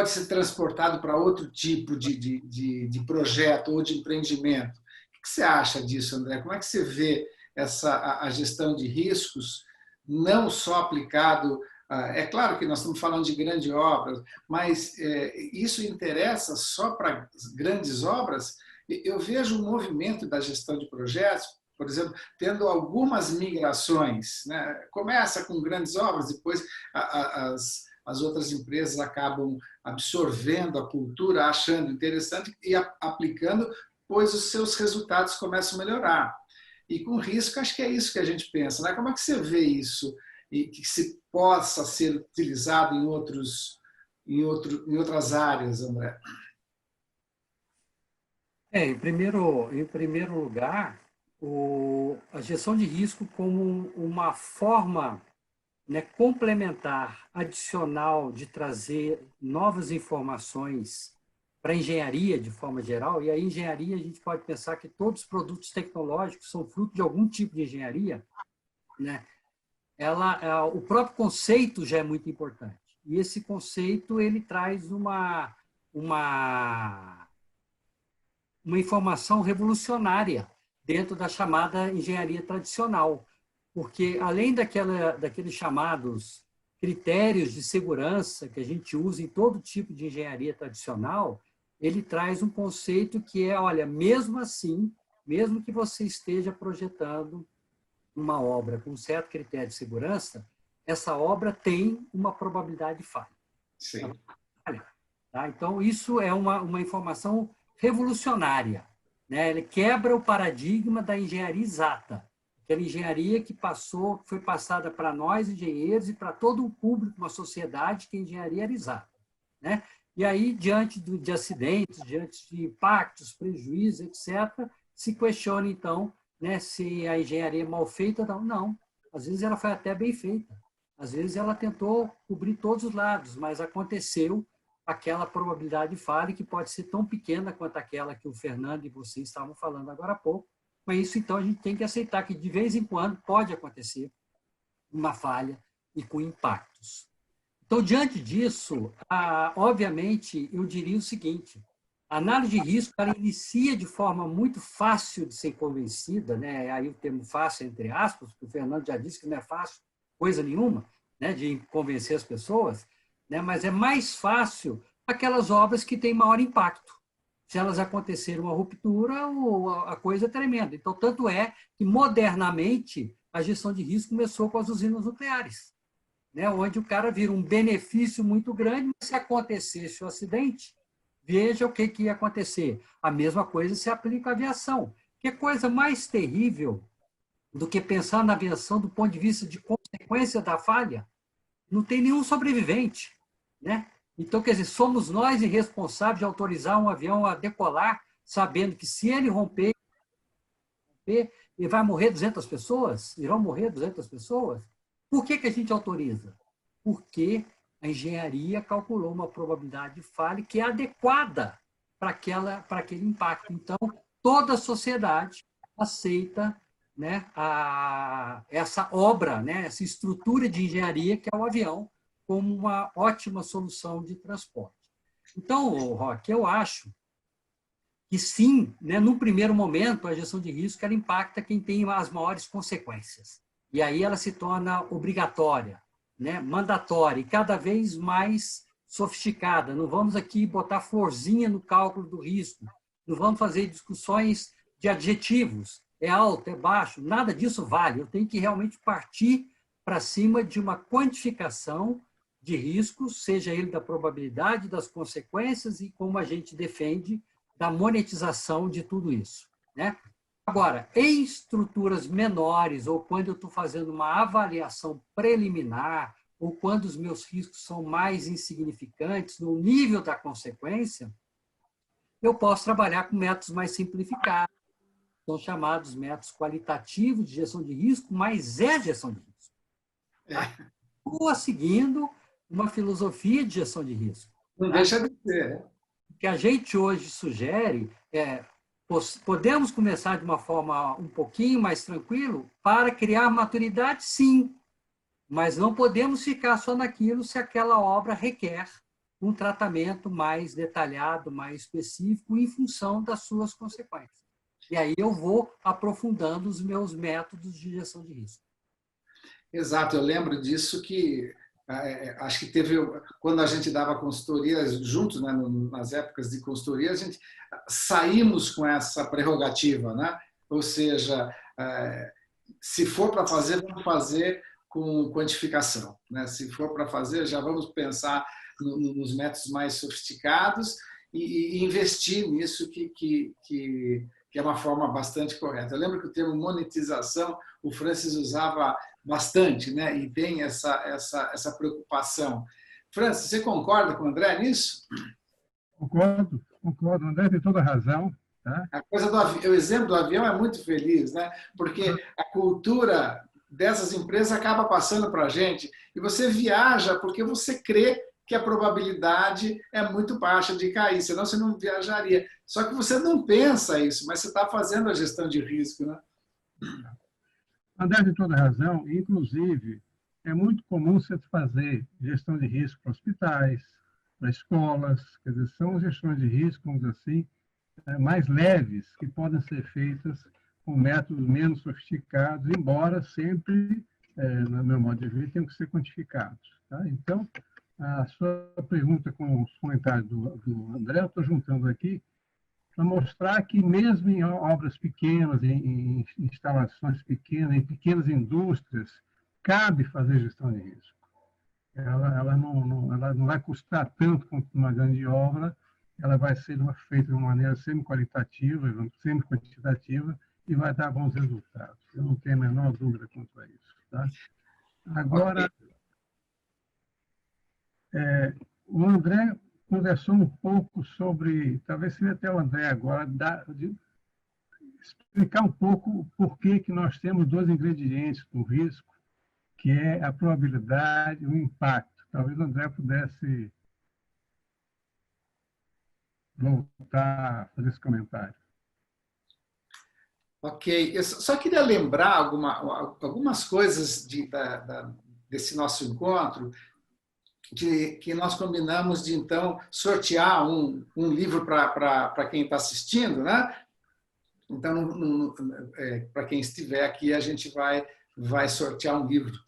ser transportado para outro tipo de projeto ou de empreendimento? O que você acha disso, André? Como é que você vê a gestão de riscos, não só aplicado... É claro que nós estamos falando de grandes obras, mas isso interessa só para grandes obras? Eu vejo um movimento da gestão de projetos, por exemplo, tendo algumas migrações, né? Começa com grandes obras, depois as outras empresas acabam absorvendo a cultura, achando interessante e aplicando depois os seus resultados começam a melhorar. E com risco, acho que é isso que a gente pensa, né? Como é que você vê isso e que se possa ser utilizado em outras áreas, André? Em primeiro lugar, a gestão de risco como uma forma, né, complementar, adicional de trazer novas informações para a engenharia de forma geral. E a engenharia, a gente pode pensar que todos os produtos tecnológicos são fruto de algum tipo de engenharia, né? O próprio conceito já é muito importante. E esse conceito ele traz uma informação revolucionária dentro da chamada engenharia tradicional, porque além daqueles chamados critérios de segurança que a gente usa em todo tipo de engenharia tradicional, ele traz um conceito que é, olha, mesmo assim, mesmo que você esteja projetando uma obra com um certo critério de segurança, essa obra tem uma probabilidade de falha. Sim. Tá? Então, isso é uma informação revolucionária, né? Ele quebra o paradigma da engenharia exata, aquela engenharia que foi passada para nós, engenheiros, e para todo o público, uma sociedade, que a engenharia era exata, né? E aí, diante de acidentes, diante de impactos, prejuízos, etc., se questiona, então, né, se a engenharia é mal feita. Não, às vezes ela foi até bem feita. Às vezes ela tentou cobrir todos os lados, mas aconteceu aquela probabilidade de falha que pode ser tão pequena quanto aquela que o Fernando e vocês estavam falando agora há pouco. Mas isso, então, a gente tem que aceitar que, de vez em quando, pode acontecer uma falha e com impactos. Então, diante disso, obviamente, eu diria o seguinte: a análise de risco ela inicia de forma muito fácil de ser convencida, né? Aí o termo fácil, entre aspas, porque o Fernando já disse que não é fácil coisa nenhuma, né, de convencer as pessoas, né? Mas é mais fácil aquelas obras que têm maior impacto. Se elas acontecerem uma ruptura, a coisa é tremenda. Então, tanto é que, modernamente, a gestão de risco começou com as usinas nucleares, né, onde o cara vira um benefício muito grande, mas se acontecesse o acidente, veja o que ia acontecer. A mesma coisa se aplica à aviação. Que coisa mais terrível do que pensar na aviação do ponto de vista de consequência da falha? Não tem nenhum sobrevivente, né? Então, quer dizer, somos nós irresponsáveis de autorizar um avião a decolar, sabendo que, se ele romper, ele vai morrer 200 pessoas? Irão morrer 200 pessoas? Por que a gente autoriza? Porque a engenharia calculou uma probabilidade de falha que é adequada para aquele impacto. Então, toda a sociedade aceita, né, essa obra, né, essa estrutura de engenharia que é o avião, como uma ótima solução de transporte. Então, Roque, eu acho que sim, né, no primeiro momento, a gestão de risco ela impacta quem tem as maiores consequências. E aí ela se torna obrigatória, né, mandatória e cada vez mais sofisticada. Não vamos aqui botar florzinha no cálculo do risco, não vamos fazer discussões de adjetivos, é alto, é baixo, nada disso vale. Eu tenho que realmente partir para cima de uma quantificação de riscos, seja ele da probabilidade, das consequências e, como a gente defende, da monetização de tudo isso, né? Agora, em estruturas menores, ou quando eu estou fazendo uma avaliação preliminar, ou quando os meus riscos são mais insignificantes no nível da consequência, eu posso trabalhar com métodos mais simplificados, são chamados métodos qualitativos de gestão de risco, mas é gestão de risco. Tá? Ou seguindo uma filosofia de gestão de risco. Não deixa de ser. O que a gente hoje sugere é: podemos começar de uma forma um pouquinho mais tranquilo para criar maturidade, sim, mas não podemos ficar só naquilo se aquela obra requer um tratamento mais detalhado, mais específico, em função das suas consequências. E aí eu vou aprofundando os meus métodos de gestão de risco. Exato, eu lembro disso que acho que teve, quando a gente dava consultoria juntos, né, nas épocas de consultoria, a gente saímos com essa prerrogativa, né? Ou seja, se for para fazer, vamos fazer com quantificação, né? Se for para fazer, já vamos pensar nos métodos mais sofisticados e investir nisso que é uma forma bastante correta. Eu lembro que o termo monetização o Francis usava bastante, né? E tem essa preocupação. Francis, você concorda com o André nisso? Concordo. O André tem toda a razão. Tá? A coisa o exemplo do avião é muito feliz, né? Porque a cultura dessas empresas acaba passando para a gente e você viaja porque você crê que a probabilidade é muito baixa de cair, senão você não viajaria. Só que você não pensa isso, mas você está fazendo a gestão de risco, né? André tem toda a razão. Inclusive, é muito comum você fazer gestão de risco para hospitais, para escolas, quer dizer, são gestões de risco, vamos dizer assim, mais leves, que podem ser feitas com métodos menos sofisticados, embora sempre, no meu modo de ver, tenham que ser quantificados. Tá? Então, a sua pergunta com os comentários do André, eu estou juntando aqui para mostrar que mesmo em obras pequenas, em instalações pequenas, em pequenas indústrias, cabe fazer gestão de risco. Ela não vai custar tanto quanto uma grande obra, ela vai ser feita de uma maneira semi-qualitativa, semi-quantitativa, e vai dar bons resultados. Eu não tenho a menor dúvida quanto a isso. Tá? Agora, o André conversou um pouco sobre, talvez seja até o André agora, explicar um pouco por que nós temos dois ingredientes do risco, que é a probabilidade e o impacto. Talvez o André pudesse voltar a fazer esse comentário. Ok, eu só queria lembrar algumas coisas desse nosso encontro, que nós combinamos de, então, sortear um livro para quem está assistindo, né? Então, para quem estiver aqui, a gente vai sortear um livro.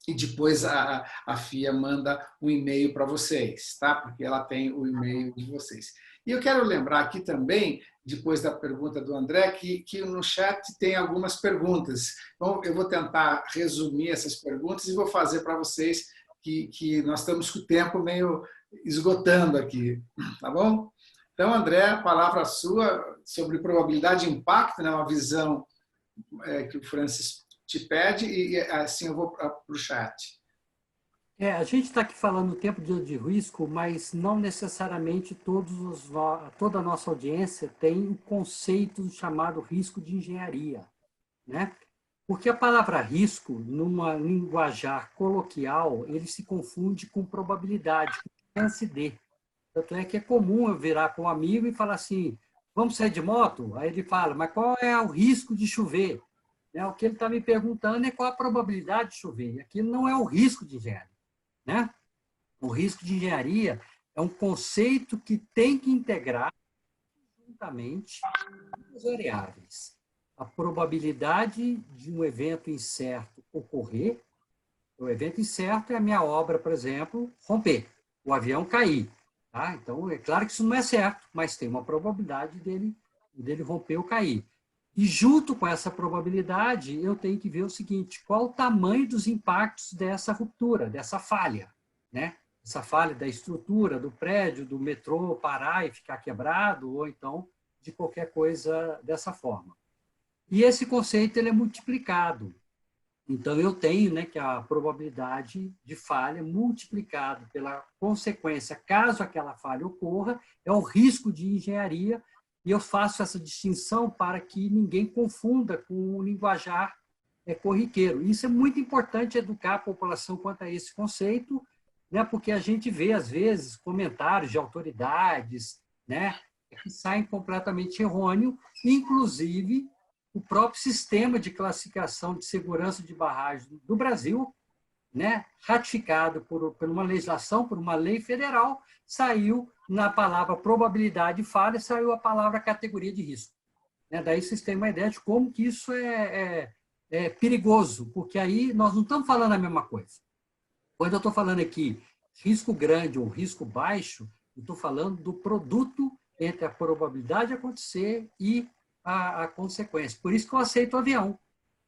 E depois a FIA manda um e-mail para vocês, tá? Porque ela tem o e-mail de vocês. E eu quero lembrar aqui também, depois da pergunta do André, que no chat tem algumas perguntas. Então, eu vou tentar resumir essas perguntas e vou fazer para vocês, que nós estamos com o tempo meio esgotando aqui, tá bom? Então, André, a palavra sua sobre probabilidade e impacto, né? Uma visão que o Francis te pede, e assim eu vou para o chat. A gente está aqui falando do tempo de risco, mas não necessariamente toda a nossa audiência tem um conceito chamado risco de engenharia, né? Porque a palavra risco, numa linguajar coloquial, ele se confunde com probabilidade, com chance de. Tanto é que é comum eu virar para um amigo e falar assim, vamos sair de moto? Aí ele fala, mas qual é o risco de chover? O que ele está me perguntando é qual a probabilidade de chover. Aquilo não é o risco de engenharia, né? O risco de engenharia é um conceito que tem que integrar juntamente as variáveis. A probabilidade de um evento incerto ocorrer. O evento incerto é a minha obra, por exemplo, romper, o avião cair. Tá? Então, é claro que isso não é certo, mas tem uma probabilidade dele romper ou cair. E junto com essa probabilidade, eu tenho que ver o seguinte, qual o tamanho dos impactos dessa ruptura, dessa falha, né? Essa falha da estrutura, do prédio, do metrô parar e ficar quebrado, ou então de qualquer coisa dessa forma. E esse conceito ele é multiplicado. Então, eu tenho, né, que a probabilidade de falha multiplicado pela consequência, caso aquela falha ocorra, é o risco de engenharia, e eu faço essa distinção para que ninguém confunda com o linguajar corriqueiro. Isso é muito importante educar a população quanto a esse conceito, né, porque a gente vê, às vezes, comentários de autoridades, né, que saem completamente errôneos, inclusive o próprio sistema de classificação de segurança de barragem do Brasil, né, ratificado por uma legislação, por uma lei federal, saiu na palavra probabilidade de falha, saiu a palavra categoria de risco. Daí vocês têm uma ideia de como que isso é perigoso, porque aí nós não estamos falando a mesma coisa. Quando eu estou falando aqui risco grande ou risco baixo, eu estou falando do produto entre a probabilidade de acontecer e a consequência. Por isso que eu aceito o avião,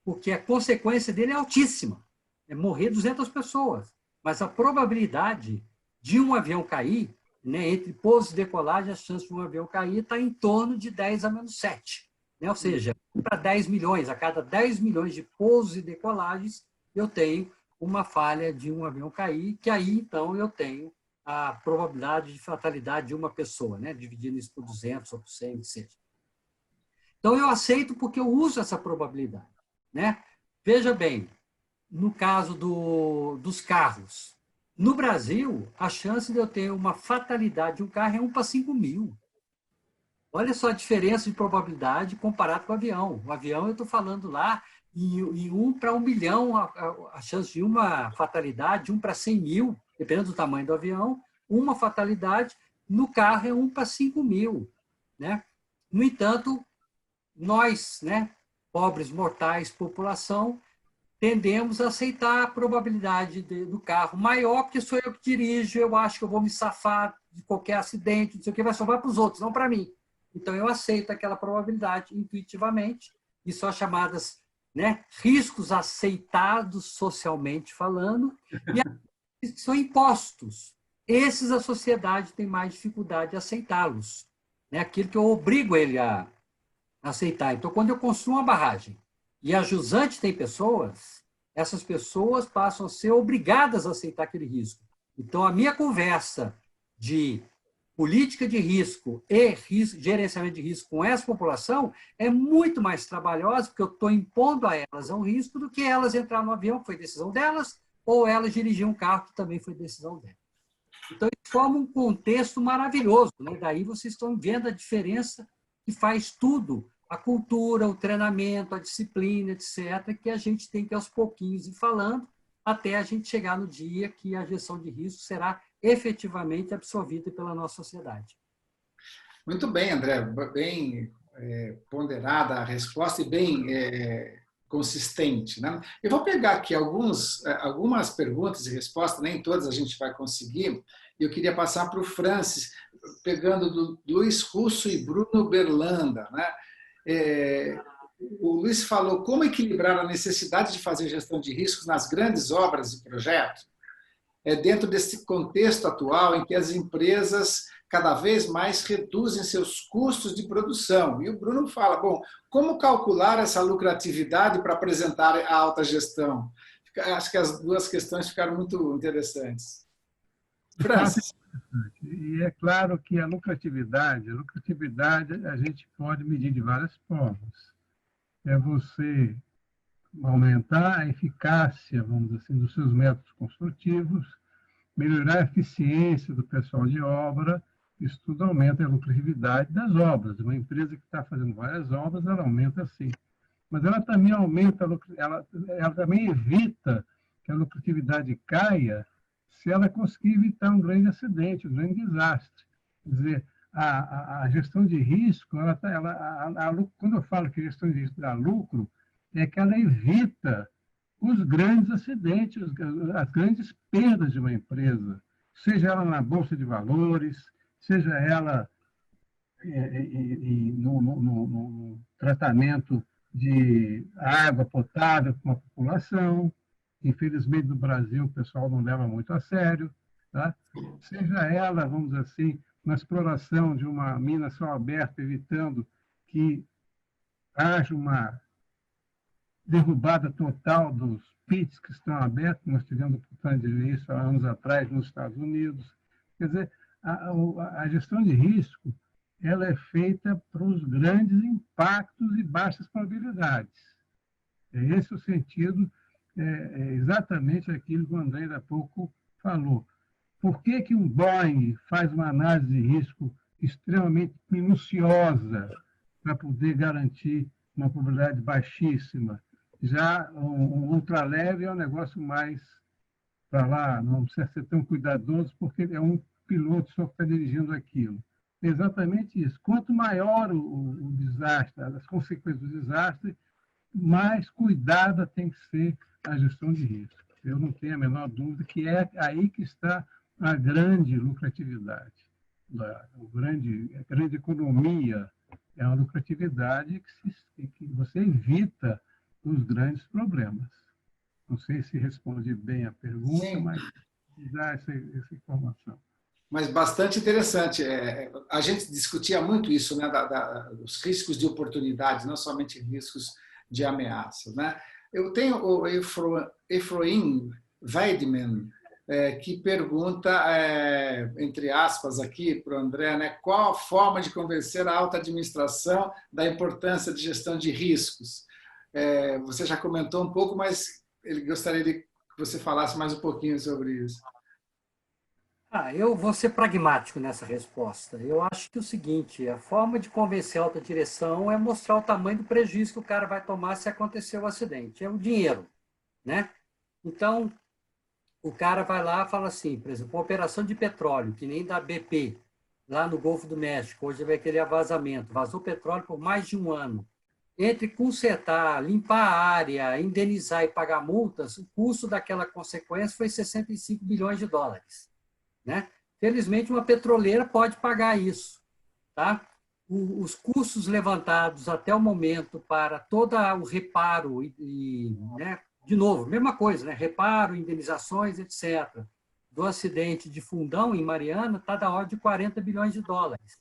porque a consequência dele é altíssima. É morrer 200 pessoas. Mas a probabilidade de um avião cair, né, entre pouso e decolagem, a chance de um avião cair está em torno de 10 a menos 7. Né? Ou seja, para 10 milhões, a cada 10 milhões de pousos e decolagens, eu tenho uma falha de um avião cair, que aí, então, eu tenho a probabilidade de fatalidade de uma pessoa, né? Dividindo isso por 200 ou por 100, que seja. Então, eu aceito porque eu uso essa probabilidade. Né? Veja bem, no caso dos carros, no Brasil, a chance de eu ter uma fatalidade de um carro é 1 para 5 mil. Olha só a diferença de probabilidade comparado com o avião. O avião, eu estou falando lá, em 1 para 1 milhão, a chance de uma fatalidade, 1 para 100 mil, dependendo do tamanho do avião, uma fatalidade. No carro é 1 para 5 mil. Né? No entanto, nós, né, pobres mortais, população, tendemos a aceitar a probabilidade do carro maior, porque sou eu que dirijo, eu acho que eu vou me safar de qualquer acidente, não sei o que, vai sobrar para os outros, não para mim. Então, eu aceito aquela probabilidade intuitivamente, e são chamadas, né, riscos aceitados socialmente falando, e são impostos. Esses a sociedade tem mais dificuldade de aceitá-los. Né? Aquilo que eu obrigo ele a aceitar. Então, quando eu construo uma barragem e a jusante tem pessoas, essas pessoas passam a ser obrigadas a aceitar aquele risco. Então, a minha conversa de política de risco e gerenciamento de risco com essa população é muito mais trabalhosa, porque eu estou impondo a elas um risco do que elas entrar no avião, que foi decisão delas, ou elas dirigir um carro, que também foi decisão delas. Então, isso forma um contexto maravilhoso. Né? Daí vocês estão vendo a diferença que faz tudo, a cultura, o treinamento, a disciplina, etc., que a gente tem que, aos pouquinhos, ir falando, até a gente chegar no dia que a gestão de risco será efetivamente absorvida pela nossa sociedade. Muito bem, André, bem ponderada a resposta e bem consistente. Né? Eu vou pegar aqui algumas perguntas e respostas, nem todas a gente vai conseguir, e eu queria passar para o Francis, pegando do Luiz Russo e Bruno Berlanda. Né? O Luiz falou como equilibrar a necessidade de fazer gestão de riscos nas grandes obras e projetos, dentro desse contexto atual em que as empresas cada vez mais reduzem seus custos de produção. E o Bruno fala, bom, como calcular essa lucratividade para apresentar a alta gestão? Acho que as duas questões ficaram muito interessantes. Francis. E é claro que a lucratividade a gente pode medir de várias formas. É você aumentar a eficácia, vamos dizer assim, dos seus métodos construtivos, melhorar a eficiência do pessoal de obra, isso tudo aumenta a lucratividade das obras. Uma empresa que está fazendo várias obras, ela aumenta sim. Mas ela também aumenta, ela também evita que a lucratividade caia se ela conseguir evitar um grande acidente, um grande desastre. Quer dizer, a gestão de risco, quando eu falo que a gestão de risco dá lucro, é que ela evita os grandes acidentes, as grandes perdas de uma empresa, seja ela na Bolsa de Valores, seja ela no tratamento de água potável para uma população. Infelizmente, no Brasil, o pessoal não leva muito a sério. Tá? Seja ela, vamos dizer assim, na exploração de uma mina a céu aberto, evitando que haja uma derrubada total dos pits que estão abertos. Nós tivemos a oportunidade de ver isso há anos atrás nos Estados Unidos. Quer dizer, a gestão de risco ela é feita para os grandes impactos e baixas probabilidades. É esse o sentido, exatamente aquilo que o André há pouco falou. Por que um Boeing faz uma análise de risco extremamente minuciosa para poder garantir uma probabilidade baixíssima? Já um ultraleve é um negócio mais para lá, não precisa ser tão cuidadoso, porque é um piloto só que está dirigindo aquilo. É exatamente isso. Quanto maior o desastre, as consequências do desastre, mais cuidada tem que ser a gestão de risco. Eu não tenho a menor dúvida que é aí que está a grande lucratividade. A grande economia é uma lucratividade que você evita os grandes problemas. Não sei se respondi bem a pergunta, Sim. mas dá essa informação. Mas bastante interessante. A gente discutia muito isso, né, dos riscos de oportunidades, não somente riscos de ameaças, né? Eu tenho o Efroim Weidman, que pergunta, entre aspas aqui para o André, né, qual a forma de convencer a alta administração da importância de gestão de riscos? Você já comentou um pouco, mas ele gostaria que você falasse mais um pouquinho sobre isso. Eu vou ser pragmático nessa resposta. Eu acho que é o seguinte, a forma de convencer a alta direção é mostrar o tamanho do prejuízo que o cara vai tomar se acontecer o acidente. É o dinheiro, né? Então, o cara vai lá e fala assim, por exemplo, uma operação de petróleo, que nem da BP, lá no Golfo do México, hoje vai aquele vazamento, vazou petróleo por mais de um ano. Entre consertar, limpar a área, indenizar e pagar multas, o custo daquela consequência foi 65 bilhões de dólares. Né? Felizmente, uma petroleira pode pagar isso. Tá? Os custos levantados até o momento para todo o reparo, né? De novo, mesma coisa, né? Reparo, indenizações, etc., do acidente de Fundão, em Mariana, está da ordem de 40 bilhões de dólares.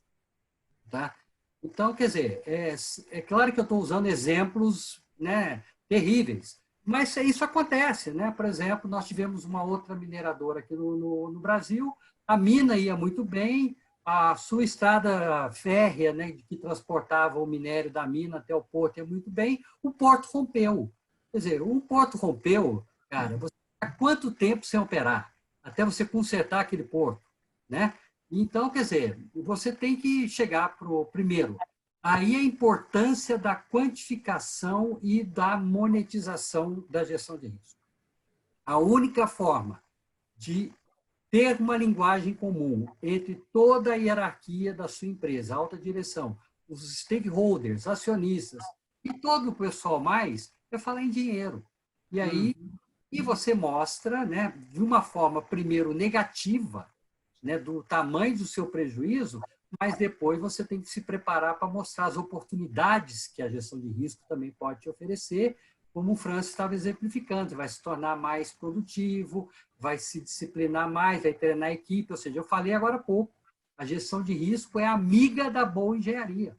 Tá? Então, quer dizer, é claro que eu estou usando exemplos, né, terríveis, mas isso acontece, né? Por exemplo, nós tivemos uma outra mineradora aqui no Brasil, a mina ia muito bem, a sua estrada férrea, né, que transportava o minério da mina até o porto ia muito bem, o porto rompeu. Quer dizer, o porto rompeu, cara, você há quanto tempo sem operar? Até você consertar aquele porto, né? Então, quer dizer, você tem que chegar para o primeiro. Aí a importância da quantificação e da monetização da gestão de risco. A única forma de ter uma linguagem comum entre toda a hierarquia da sua empresa, a alta direção, os stakeholders, acionistas e todo o pessoal mais, é falar em dinheiro. E aí você mostra, né, de uma forma, primeiro, negativa, né, do tamanho do seu prejuízo, mas depois você tem que se preparar para mostrar as oportunidades que a gestão de risco também pode te oferecer, como o Francis estava exemplificando, vai se tornar mais produtivo, vai se disciplinar mais, vai treinar a equipe, ou seja, eu falei agora há pouco, a gestão de risco é amiga da boa engenharia.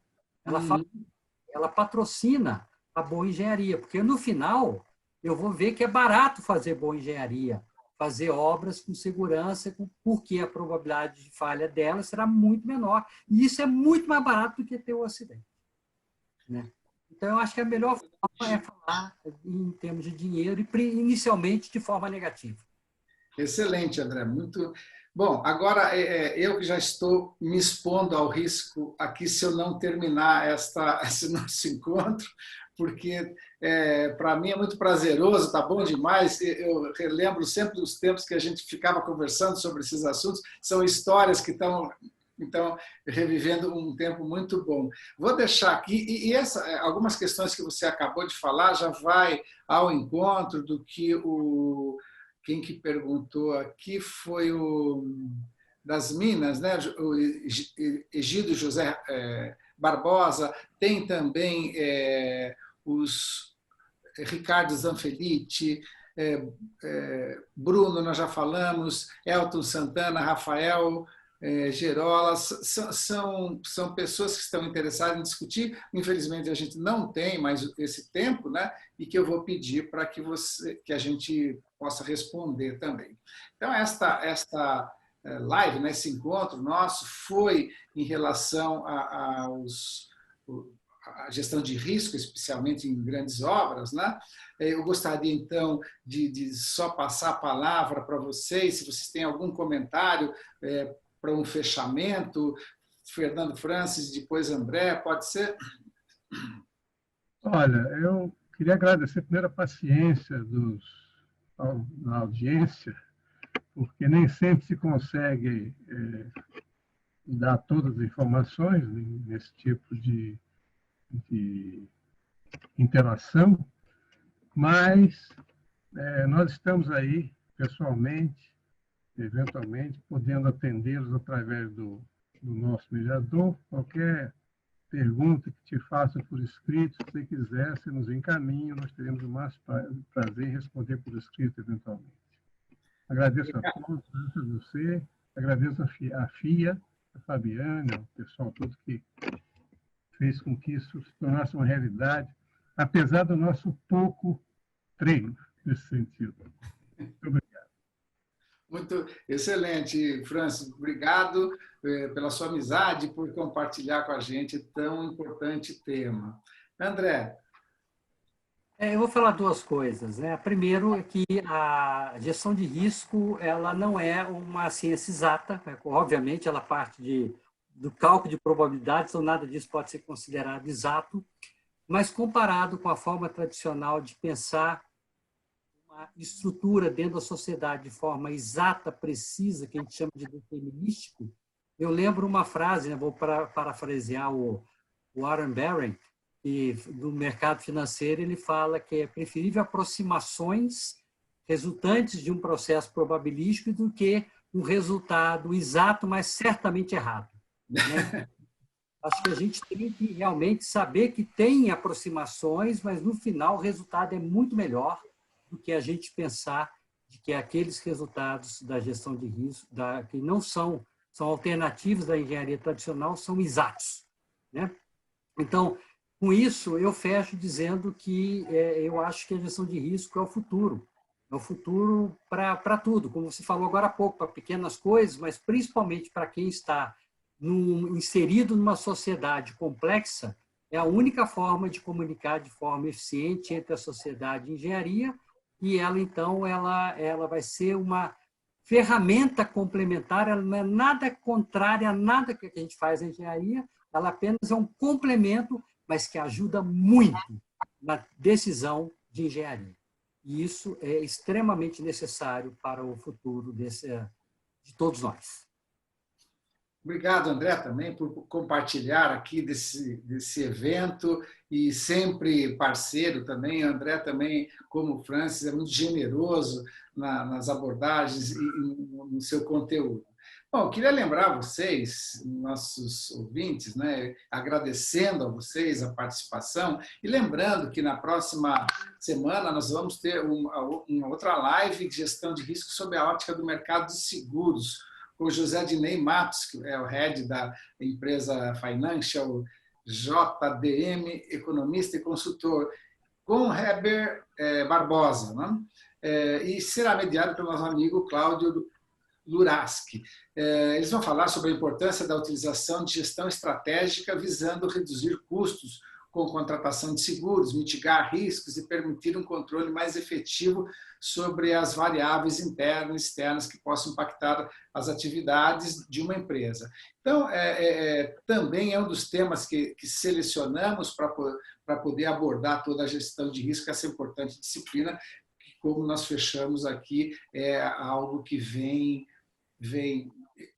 Ela patrocina a boa engenharia, porque no final eu vou ver que é barato fazer boa engenharia, fazer obras com segurança, porque a probabilidade de falha dela será muito menor. E isso é muito mais barato do que ter o acidente. Né? Então, eu acho que a melhor forma é falar em termos de dinheiro, e inicialmente de forma negativa. Excelente, André. Muito bom. Agora, eu que já estou me expondo ao risco aqui se eu não terminar esse nosso encontro, porque para mim é muito prazeroso, tá bom demais. Eu relembro sempre os tempos que a gente ficava conversando sobre esses assuntos. São histórias que estão então revivendo um tempo muito bom. Vou deixar aqui, algumas questões que você acabou de falar já vai ao encontro do que quem que perguntou aqui foi o das Minas, né? O Egídio José Barbosa, tem também os Ricardo Zanfelitti, Bruno, nós já falamos, Elton Santana, Rafael Gerola, são pessoas que estão interessadas em discutir. Infelizmente, a gente não tem mais esse tempo, né? E que eu vou pedir para que a gente possa responder também. Então, esta live, né, esse encontro nosso, foi em relação à gestão de risco, especialmente em grandes obras, né? Eu gostaria, então, de só passar a palavra para vocês, se vocês têm algum comentário para um fechamento. Fernando Francis, depois André, pode ser? Olha, eu queria agradecer primeiro a paciência da audiência, porque nem sempre se consegue dar todas as informações nesse tipo de interação, mas nós estamos aí, pessoalmente, eventualmente, podendo atendê-los através do nosso mediador. Qualquer pergunta que te faça por escrito, se você quiser, você nos encaminha, nós teremos o máximo prazer em responder por escrito, eventualmente. Agradeço a todos, agradeço a você, Agradeço a FIA, a Fabiana, o pessoal todo que fez com que isso se tornasse uma realidade, apesar do nosso pouco treino nesse sentido. Muito obrigado. Muito excelente, Francis. Obrigado pela sua amizade, por compartilhar com a gente tão importante tema. André. Eu vou falar duas coisas, né? Primeiro é que a gestão de risco ela não é uma ciência exata, né? Obviamente ela parte do cálculo de probabilidades, então nada disso pode ser considerado exato, mas comparado com a forma tradicional de pensar uma estrutura dentro da sociedade de forma exata, precisa, que a gente chama de determinístico, eu lembro uma frase, né? Vou parafrasear o Warren Buffett, e do mercado financeiro, ele fala que é preferível aproximações resultantes de um processo probabilístico do que um resultado exato, mas certamente errado. Né? Acho que a gente tem que realmente saber que tem aproximações, mas no final o resultado é muito melhor do que a gente pensar de que aqueles resultados da gestão de risco, que não são alternativos da engenharia tradicional, são exatos. Né? Então, com isso, eu fecho dizendo que eu acho que a gestão de risco é o futuro. É o futuro para tudo, como você falou agora há pouco, para pequenas coisas, mas principalmente para quem está inserido numa sociedade complexa, é a única forma de comunicar de forma eficiente entre a sociedade e a engenharia, e ela, então, ela vai ser uma ferramenta complementar, ela não é nada contrária a nada que a gente faz na engenharia, ela apenas é um complemento, mas que ajuda muito na decisão de engenharia. E isso é extremamente necessário para o futuro de todos nós. Obrigado, André, também por compartilhar aqui desse evento e sempre parceiro também. André também, como o Francis, é muito generoso nas abordagens e no seu conteúdo. Bom, queria lembrar vocês, nossos ouvintes, né, agradecendo a vocês a participação e lembrando que na próxima semana nós vamos ter uma outra live de gestão de risco sob a ótica do mercado de seguros, com o José Dinei Matos, que é o head da empresa Financial JDM, economista e consultor, com Heber Barbosa, né? E será mediado pelo nosso amigo Cláudio Luraski. Eles vão falar sobre a importância da utilização de gestão estratégica visando reduzir custos com contratação de seguros, mitigar riscos e permitir um controle mais efetivo sobre as variáveis internas e externas que possam impactar as atividades de uma empresa. Então, também é um dos temas que selecionamos para poder abordar toda a gestão de risco, essa importante disciplina, que, como nós fechamos aqui, é algo que vem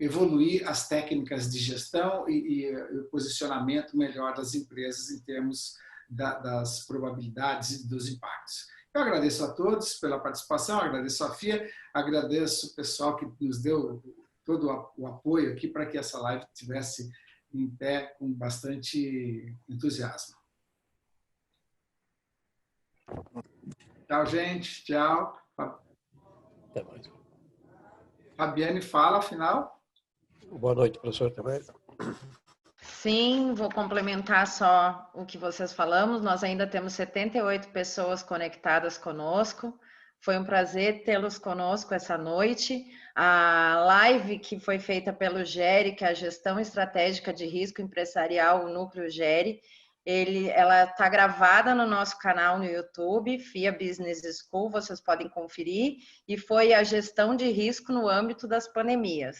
evoluir as técnicas de gestão e o posicionamento melhor das empresas em termos das probabilidades e dos impactos. Eu agradeço a todos pela participação, agradeço a FIA, agradeço o pessoal que nos deu todo o apoio aqui para que essa live estivesse em pé com bastante entusiasmo. Tchau, gente. Tchau. Até mais. Fabiane, fala, afinal. Boa noite, professor. Também. Sim, vou complementar só o que vocês falamos. Nós ainda temos 78 pessoas conectadas conosco. Foi um prazer tê-los conosco essa noite. A live que foi feita pelo GERI, que é a Gestão Estratégica de Risco Empresarial, o Núcleo GERI, ela está gravada no nosso canal no YouTube, FIA Business School, vocês podem conferir, e foi a gestão de risco no âmbito das pandemias.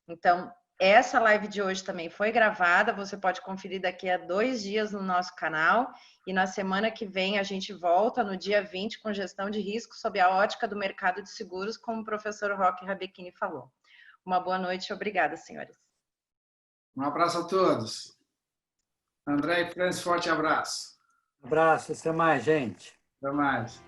Então, essa live de hoje também foi gravada, você pode conferir daqui a 2 dias no nosso canal, e na semana que vem a gente volta, no dia 20, com gestão de risco sob a ótica do mercado de seguros, como o professor Roque Rabechini falou. Uma boa noite e obrigada, senhores. Um abraço a todos. André e Francis, forte abraço. Um abraço, até mais, gente. Até mais.